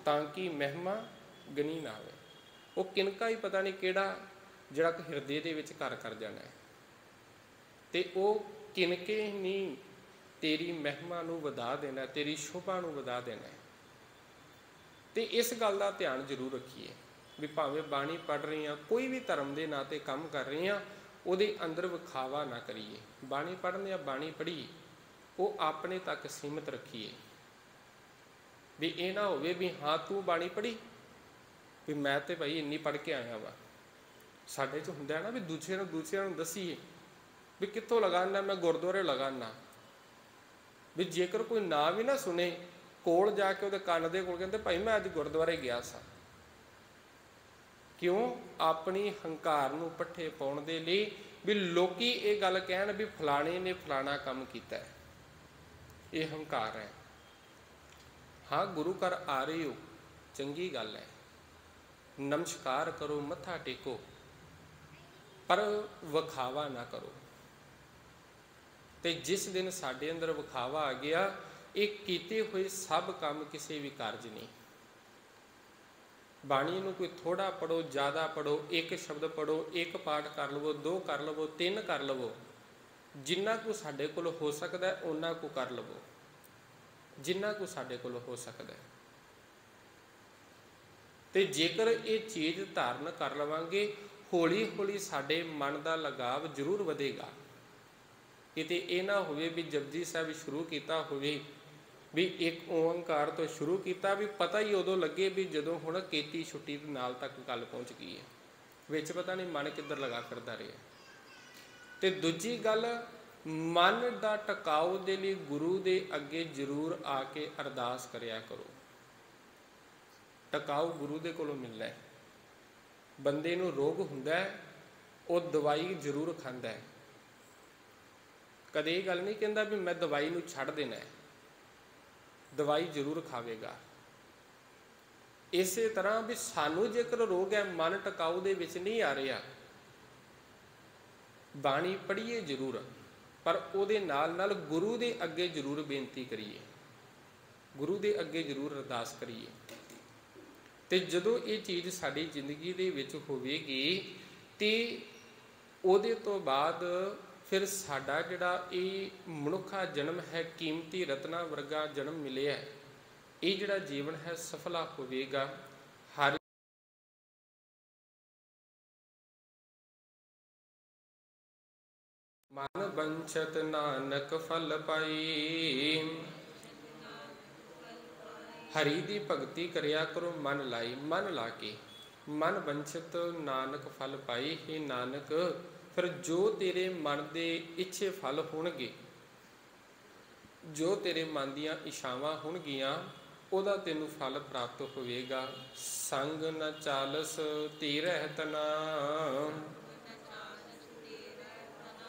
ताकि महिमा गनी ना आवे। वो किनका ही पता नहीं किहड़ा जिहड़ा हिरदे दे विच घर कर जाना है, ते वो किनके नहीं तेरी महिमा नूं वधा देना, तेरी शोभा नूं वधा देना है। तो इस गल का ध्यान जरूर रखिए भी भावें बाणी पढ़ रही हैं, कोई भी धर्म के नाते काम कर रही हैं, उहदे अंदर विखावा ना करिए। बाणी पढ़ने या बाणी पढ़ी वो अपने तक सीमित रखिए, भी ये ना होवे भी हाँ तू बाणी पढ़ी भी मैं तो भाई इन्नी पढ़ के आया वा। साडे च हुंदा है ना भी दूसरे नूं दसीए भी कित्थों लगाना, मैं गुरुद्वारे लगाना। भी जेकर कोई ना भी ना सुने, कोल जाके उहदे कंन दे कोल कहंदे भाई मैं अज गुरुद्वारे गया सा, क्यों? अपनी हंकार नूं पट्ठे पाउण दे लई भी लोकी ये गल कहण भी फलाणे ने फलाना काम कीता है। ये हंकार है। हाँ, गुरु घर आ रहे हो, चंगी गल है, नमस्कार करो, मत्था टेको, पर विखावा ना करो। तो जिस दिन साडे अंदर विखावा आ गया, ये कीते हुए सब काम किसी भी कारज नहीं। बाणी नूं कोई थोड़ा पढ़ो, ज़्यादा पढ़ो, एक शब्द पढ़ो, एक पाठ कर लवो, 2 कर लवो, 3 कर लवो, जिन्ना को साडे कोल हो सकता है उन्ना को कर लवो, जिन्ना को साडे कोल हो सकता है। तो जेकर ये चीज़ धारण कर लवांगे, हौली हौली साडे मन का लगाव जरूर वधेगा। किते ये ना होवे भी जपजी साहब शुरू किया होवे भी एक ओंकार तो शुरू किया, भी पता ही उदों लगे भी जदों हुण केती छुट्टी नाल तक गल पहुँच गई है, विच पता नहीं मन किधर लगा फिरदा रहा। ते दूजी गल, मन का टकाऊ दे लई गुरु दे अगे जरूर आके अरदास करिया करो। टकाऊ गुरु दे कोलों मिलना है। बंदे नूं रोग हुंदा है, वो दवाई जरूर खांदा है, कदे ये गल नहीं कहता भी मैं दवाई नूं छड्ड देना है, दवाई जरूर खावेगा। इसे तरह भी सानू जेकर रोग है, मन टकाऊ दे विच नहीं आ रहा, बाणी पढ़िए जरूर, पर उहदे नाल नाल गुरु दे अगे जरूर बेनती करिए, गुरु दे अगे जरूर अरदास करिए। ते जदों ये चीज़ साडी जिंदगी दे विच होवेगी ते उहदे तो बाद फिर साडा जिहड़ा ये मनुखा जन्म है, कीमती रत्ना वर्गा जन्म मिले है, ये जिहड़ा जीवन है सफला होवेगा। हर मन बंछत नानक फल पाई, हरि दी भगती करिया करो मन लाई। मन ला के, मन बंछत नानक फल पाई। हे नानक, फिर जो तेरे मन दे इच्छे फल होणगे, जो तेरे मन दियां इच्छावां होणगियां, ओदा तैनूं फल प्राप्त होवेगा। संग न चालस तीरह तना,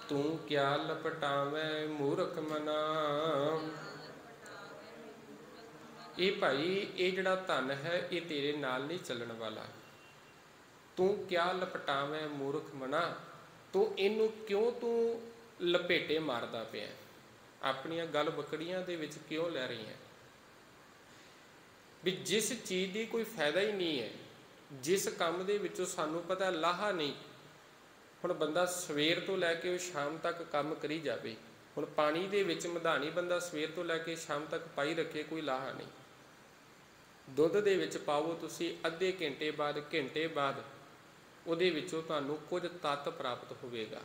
तू क्या लपटावे मूर्ख मना। ये भाई ये जिहड़ा धन है ये तेरे नाल नहीं चलण वाला, तू क्या लपटावे मूर्ख मना। तो इनू क्यों तू लपेटे मारदा पिया, अपनियां गल बकड़ियां दे विच क्यों लै रही है। भी जिस चीज़ की कोई फायदा ही नहीं है, जिस काम दे विचों सानू पता लाहा नहीं। हुण बंदा सवेर तो लैके शाम तक काम करी जाए, हुण पानी दे विच मधानी बंदा सवेर तो लैके शाम तक पाई रखे, कोई लाहा नहीं। दुध दे विच पाओ तुसी, अद्धे घंटे बाद घंटे बाद उहदे विचों तुहानूं कुछ तत्त प्राप्त होवेगा।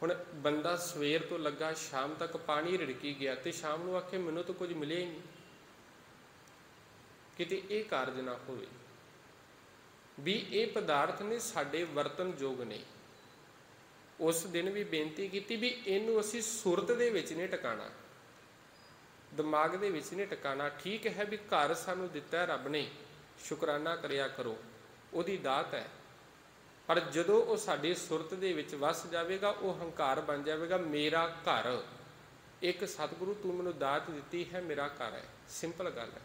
हुण बंदा सवेर तो लगा शाम तक पानी रिड़की गया तो शाम नूं आखे मैनूं तो कुछ मिले ही नहीं, किते ये कारज ना होवे भी ये पदार्थ ने साडे वरतन योग ने। उस दिन भी बेनती की भी इनू असी सुरत दे विच नहीं टकाना, दिमाग दे विच नहीं टकाना। ठीक है भी घर सानू दिता है रब ने, शुकराना करिया करो, उहदी दात है, पर जदों वो साडी सुरत दे विच वस जाएगा, वो हंकार बन जाएगा। मेरा घर, एक सतगुरु तू मैनू दात दिती है, मेरा घर है, सिंपल गल है।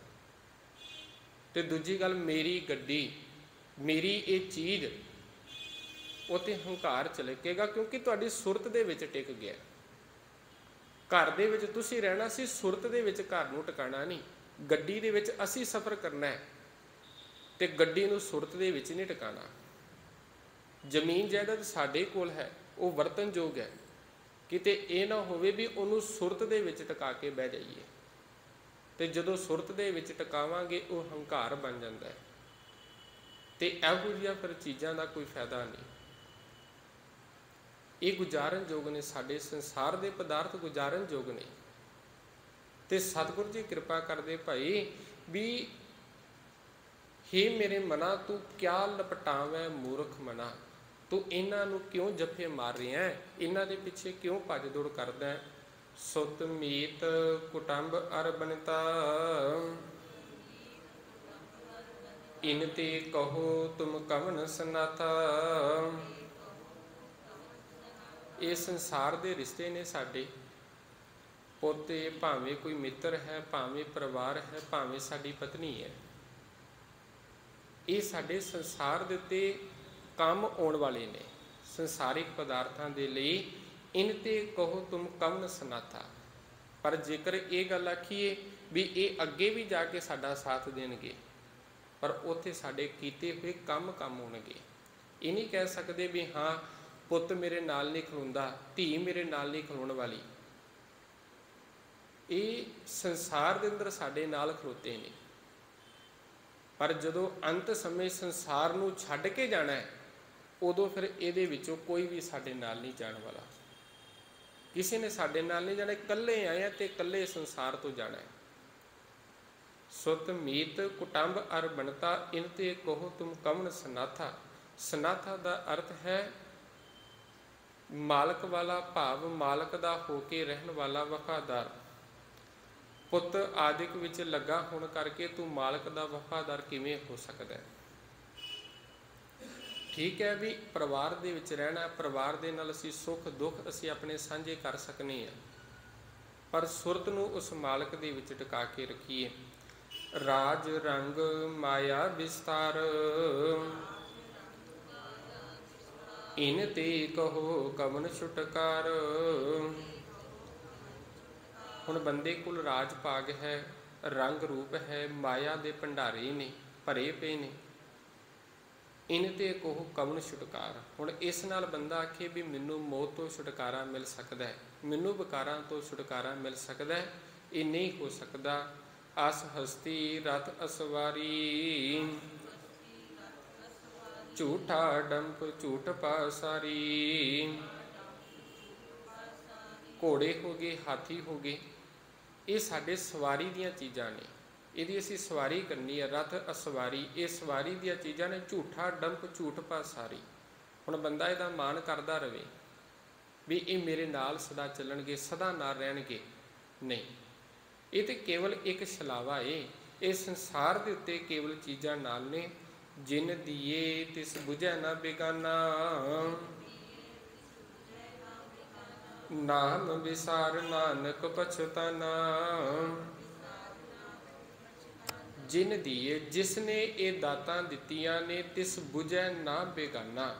तो दूजी गल, मेरी गड्डी, मेरी ये चीज़, उत्ते हंकार चलकेगा, क्योंकि तुहाडी सुरत दे विच टिक गया। घर दे विच तुसी रहना सी, सुरत दे विच घर नूं टिकाणा नहीं। गड्डी दे विच असी सफ़र करना है, ते गड्डी नूं सुरत दे विच नहीं टिकाणा। जमीन जायदाद साडे कोल है, वो वरतन योग है, किते ये ना होवे भी उन्होंने सुरत दे विच टिका के बह जाइए। तो जदों सुरत दे विच टिकावांगे वो हंकार बन जाता है, तो इहो जिहियां फिर चीज़ां का कोई फायदा नहीं। ये गुजारन योग ने, साडे संसार के पदार्थ गुजारन योग ने। तो सतगुरु जी कृपा करदे भाई भी, हे मेरे मना तू क्या लपटावे मूर्ख मना, तू इन्हां नूं क्यों जफे मार रहा है, इन्हां दे पिछे क्यों भज दौड़ करदा है। सुत मीत कुटुंब अर बनता, ਇਨ ਤੇ ਕਹੋ ਤੁਮ ਕਵਨ ਸਨਾਥਾ। ਇਹ ਸੰਸਾਰ ਦੇ ਰਿਸ਼ਤੇ ਨੇ ਸਾਡੇ, ਪੋਤੇ, ਭਾਵੇਂ ਕੋਈ ਮਿੱਤਰ ਹੈ, ਭਾਵੇਂ ਪਰਿਵਾਰ ਹੈ, ਭਾਵੇਂ ਸਾਡੀ ਪਤਨੀ ਹੈ, ਇਹ ਸਾਡੇ ਸੰਸਾਰ ਦੇ ਉੱਤੇ ਕੰਮ ਆਉਣ ਵਾਲੇ ਨੇ, ਸੰਸਾਰਿਕ ਪਦਾਰਥਾਂ ਦੇ ਲਈ। ਇਨ ਤੇ ਕਹੋ ਤੁਮ ਕਵਨ ਸਨਾਥਾ। ਪਰ ਜੇਕਰ ਇਹ ਗੱਲ ਆਖੀਏ ਵੀ ਇਹ ਅੱਗੇ ਵੀ ਜਾ ਕੇ ਸਾਡਾ ਸਾਥ ਦੇਣਗੇ, ਪਰ ਉੱਥੇ ਸਾਡੇ ਕੀਤੇ ਹੋਏ ਕੰਮ ਆਉਣਗੇ। ਇਹ ਨਹੀਂ ਕਹਿ ਸਕਦੇ ਵੀ ਹਾਂ ਪੁੱਤ ਮੇਰੇ ਨਾਲ ਨਹੀਂ ਖਲੋਂਦਾ, ਧੀ ਮੇਰੇ ਨਾਲ ਨਹੀਂ ਖਲੋਣ ਵਾਲੀ। ਇਹ ਸੰਸਾਰ ਦੇ ਅੰਦਰ ਸਾਡੇ ਨਾਲ ਖਲੋਤੇ ਨੇ, ਪਰ ਜਦੋਂ ਅੰਤ ਸਮੇਂ ਸੰਸਾਰ ਨੂੰ ਛੱਡ ਕੇ ਜਾਣਾ ਹੈ, ਉਦੋਂ ਫਿਰ ਇਹਦੇ ਵਿੱਚੋਂ ਕੋਈ ਵੀ ਸਾਡੇ ਨਾਲ ਨਹੀਂ ਜਾਣ ਵਾਲਾ। ਕਿਸੇ ਨੇ ਸਾਡੇ ਨਾਲ ਨਹੀਂ ਜਾਣਾ, ਇਕੱਲੇ ਆਏ ਆ ਤੇ ਇਕੱਲੇ ਸੰਸਾਰ ਤੋਂ ਜਾਣਾ ਹੈ। ਸੁਤ ਮੀਤ ਕੁਟੰਬ ਅਰ ਬਣਤਾ, ਇਨ ਤੇ ਕਹੋ ਤੁਮ ਕਵਨ ਸਨਾਥਾ। ਸਨਾਥਾ ਦਾ ਅਰਥ ਹੈ ਮਾਲਕ ਵਾਲਾ, ਭਾਵ ਮਾਲਕ ਦਾ ਹੋ ਕੇ ਰਹਿਣ ਵਾਲਾ, ਵਫਾਦਾਰ। ਪੁੱਤ ਆਦਿਕ ਵਿੱਚ ਲੱਗਾ ਹੋਣ ਕਰਕੇ ਤੂੰ ਮਾਲਕ ਦਾ ਵਫਾਦਾਰ ਕਿਵੇਂ ਹੋ ਸਕਦਾ ਹੈ? ਠੀਕ ਹੈ ਵੀ ਪਰਿਵਾਰ ਦੇ ਵਿੱਚ ਰਹਿਣਾ, ਪਰਿਵਾਰ ਦੇ ਨਾਲ ਅਸੀਂ ਸੁੱਖ ਦੁੱਖ ਅਸੀਂ ਆਪਣੇ ਸਾਂਝੇ ਕਰ ਸਕਨੇ ਹਾਂ, ਪਰ ਸੁਰਤ ਨੂੰ ਉਸ ਮਾਲਕ ਦੇ ਵਿੱਚ ਟਿਕਾ ਕੇ ਰੱਖੀਏ। ਰਾਜ ਰੰਗ ਮਾਇਆ ਵਿਸਤਾਰ, ਇਨ ਤੇ ਕਹੋ ਕਵਨ ਛੁਟਕਾਰ। ਹੁਣ ਬੰਦੇ ਕੋਲ ਰਾਜ ਭਾਗ ਹੈ, ਰੰਗ ਰੂਪ ਹੈ, ਮਾਇਆ ਦੇ ਭੰਡਾਰੇ ਨੇ, ਭਰੇ ਪਏ ਨੇ। ਇਨ ਤੇ ਕਹੋ ਕਵਨ ਛੁਟਕਾਰ। ਹੁਣ ਇਸ ਨਾਲ ਬੰਦਾ ਆਖੇ ਵੀ ਮੈਨੂੰ ਮੌਤ ਤੋਂ ਛੁਟਕਾਰਾ ਮਿਲ ਸਕਦਾ ਹੈ, ਮੈਨੂੰ ਵਿਕਾਰਾਂ ਤੋਂ ਛੁਟਕਾਰਾ ਮਿਲ ਸਕਦਾ ਹੈ, ਇਹ ਨਹੀਂ ਹੋ ਸਕਦਾ। ਅਸ ਹਸਤੀ ਰਥ ਅਸਵਾਰੀ, ਝੂਠਾ ਡੰਪ ਝੂਠ ਪਾਸਾਰੀ। ਘੋੜੇ ਹੋ ਗਏ, ਹਾਥੀ ਹੋ ਗਏ, ਇਹ ਸਾਡੇ ਸਵਾਰੀ ਦੀਆਂ ਚੀਜ਼ਾਂ ਨੇ, ਇਹਦੀ ਅਸੀਂ ਸਵਾਰੀ ਕਰਨੀ ਹੈ। ਰਥ ਅਸਵਾਰੀ, ਇਹ ਸਵਾਰੀ ਦੀਆਂ ਚੀਜ਼ਾਂ ਨੇ। ਝੂਠਾ ਡੰਪ ਝੂਠ ਪਾਸਾਰੀ। ਹੁਣ ਬੰਦਾ ਇਹਦਾ ਮਾਣ ਕਰਦਾ ਰਵੇ ਵੀ ਇਹ ਮੇਰੇ ਨਾਲ ਸਦਾ ਚੱਲਣਗੇ, ਸਦਾ ਨਾਲ ਰਹਿਣਗੇ, ਨਹੀਂ, ਇਹ ਤੇ ਕੇਵਲ ਇੱਕ ਛਲਾਵਾ ਏ। ਇਹ ਸੰਸਾਰ ਦੇ ਉੱਤੇ ਕੇਵਲ ਚੀਜ਼ਾਂ ਨਾਲ ਨੇ। ਜਿਨ ਦੀਏ ਤਿਸ ਬੁਝੈ ਨਾ ਬੇਗਾਨਾ, ਨਾਮ ਵਿਸਾਰ ਨਾਨਕ ਪਛਤਾਨਾ। ਜਿਨ ਦੀਏ, ਜਿਸ ਨੇ ਇਹ ਦਾਤਾਂ ਦਿੱਤੀਆਂ ਨੇ, ਤਿਸ ਬੁਝੈ ਨਾ ਬੇਗਾਨਾ।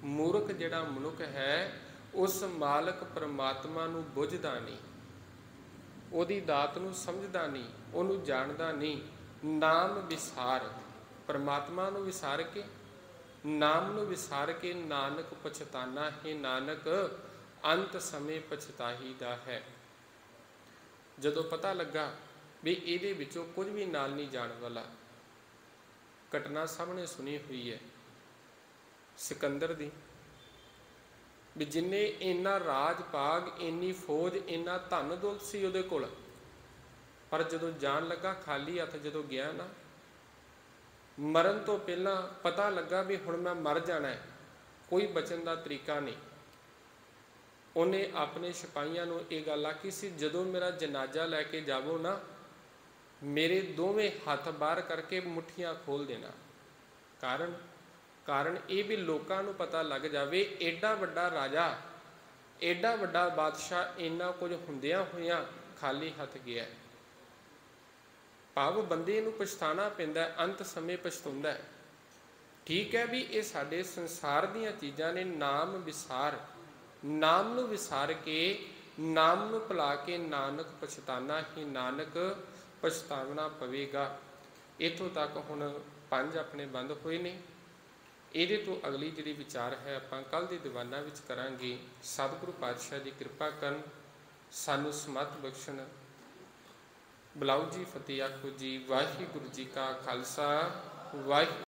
ਮੂਰਖ ਜਿਹੜਾ ਮਨੁੱਖ ਹੈ, ਉਸ ਮਾਲਕ ਪਰਮਾਤਮਾ ਨੂੰ ਬੁੱਝਦਾ ਨਹੀਂ, ਉਹਦੀ ਦਾਤ ਨੂੰ ਸਮਝਦਾ ਨਹੀਂ, ਉਹਨੂੰ ਜਾਣਦਾ ਨਹੀਂ। ਨਾਮ ਵਿਸਾਰ, ਪਰਮਾਤਮਾ ਨੂੰ ਵਿਸਾਰ ਕੇ, ਨਾਮ ਨੂੰ ਵਿਸਾਰ ਕੇ, ਨਾਨਕ ਪਛਤਾਨਾ ਹੈ। ਨਾਨਕ ਅੰਤ ਸਮੇਂ ਪਛਤਾਹੀਦਾ ਹੈ। ਜਦੋਂ ਪਤਾ ਲੱਗਾ ਵੀ ਇਹਦੇ ਵਿੱਚੋਂ ਕੁਝ ਵੀ ਨਾਲ ਨਹੀਂ ਜਾਣ ਵਾਲਾ। ਘਟਨਾ ਸਾਹਮਣੇ ਸੁਣੀ ਹੋਈ ਹੈ ਸਿਕੰਦਰ ਦੀ, ਵੀ ਜਿੰਨੇ ਇੰਨਾ ਰਾਜ ਭਾਗ, ਇੰਨੀ ਫੌਜ, ਇੰਨਾ ਧਨ ਦੌਲਤ ਸੀ ਉਹਦੇ ਕੋਲ, ਪਰ ਜਦੋਂ ਜਾਣ ਲੱਗਾ ਖਾਲੀ ਹੱਥ ਜਦੋਂ ਗਿਆ ਨਾ, ਮਰਨ ਤੋਂ ਪਹਿਲਾਂ ਪਤਾ ਲੱਗਾ ਵੀ ਹੁਣ ਮੈਂ ਮਰ ਜਾਣਾ ਹੈ, ਕੋਈ ਬਚਣ ਦਾ ਤਰੀਕਾ ਨਹੀਂ। ਉਹਨੇ ਆਪਣੇ ਸਿਪਾਹੀਆਂ ਨੂੰ ਇਹ ਗੱਲ ਆਖੀ ਸੀ, ਜਦੋਂ ਮੇਰਾ ਜਨਾਜ਼ਾ ਲੈ ਕੇ ਜਾਵੋ ਨਾ, ਮੇਰੇ ਦੋਵੇਂ ਹੱਥ ਬਾਹਰ ਕਰਕੇ ਮੁੱਠੀਆਂ ਖੋਲ ਦੇਣਾ। ਕਾਰਨ ਇਹ ਵੀ ਲੋਕਾਂ ਨੂੰ ਪਤਾ ਲੱਗ ਜਾਵੇ ਐਡਾ ਵੱਡਾ ਰਾਜਾ, ਐਡਾ ਵੱਡਾ ਬਾਦਸ਼ਾਹ ਇੰਨਾ ਕੁਝ ਹੁੰਦਿਆਂ ਹੋਇਆਂ ਖਾਲੀ ਹੱਥ ਗਿਆ। ਭਾਵ ਬੰਦੇ ਨੂੰ ਪਛਤਾਣਾ ਪੈਂਦਾ, ਅੰਤ ਸਮੇਂ ਪਛਤਾਉਂਦਾ ਹੈ। ਠੀਕ ਹੈ ਵੀ ਇਹ ਸਾਡੇ ਸੰਸਾਰ ਦੀਆਂ ਚੀਜ਼ਾਂ ਨੇ। ਨਾਮ ਵਿਸਾਰ, ਨਾਮ ਨੂੰ ਵਿਸਾਰ ਕੇ, ਨਾਮ ਨੂੰ ਭੁਲਾ ਕੇ, ਨਾਨਕ ਪਛਤਾਨਾ ਹੀ, ਨਾਨਕ ਪਛਤਾਵਣਾ ਪਵੇਗਾ। ਇੱਥੋਂ ਤੱਕ ਹੁਣ 5 ਆਪਣੇ ਬੰਦ ਹੋਏ ਨੇ। ਇਹਦੇ ਤੋਂ ਅਗਲੀ ਜਿਹੜੀ ਵਿਚਾਰ ਹੈ ਆਪਾਂ ਕੱਲ੍ਹ ਦੇ ਦੀਵਾਨਾਂ ਵਿੱਚ ਕਰਾਂਗੇ। ਸਤਿਗੁਰੂ ਪਾਤਸ਼ਾਹ ਦੀ ਕਿਰਪਾ ਕਰਨ, ਸਾਨੂੰ ਸਮੱਤ ਬਖਸ਼ਣ। ਬੁਲਾਓ ਜੀ, ਫਤਿਹ ਆਖੋ ਜੀ। ਵਾਹਿਗੁਰੂ ਜੀ ਕਾ ਖਾਲਸਾ, ਵਾਹਿਗੁਰੂ।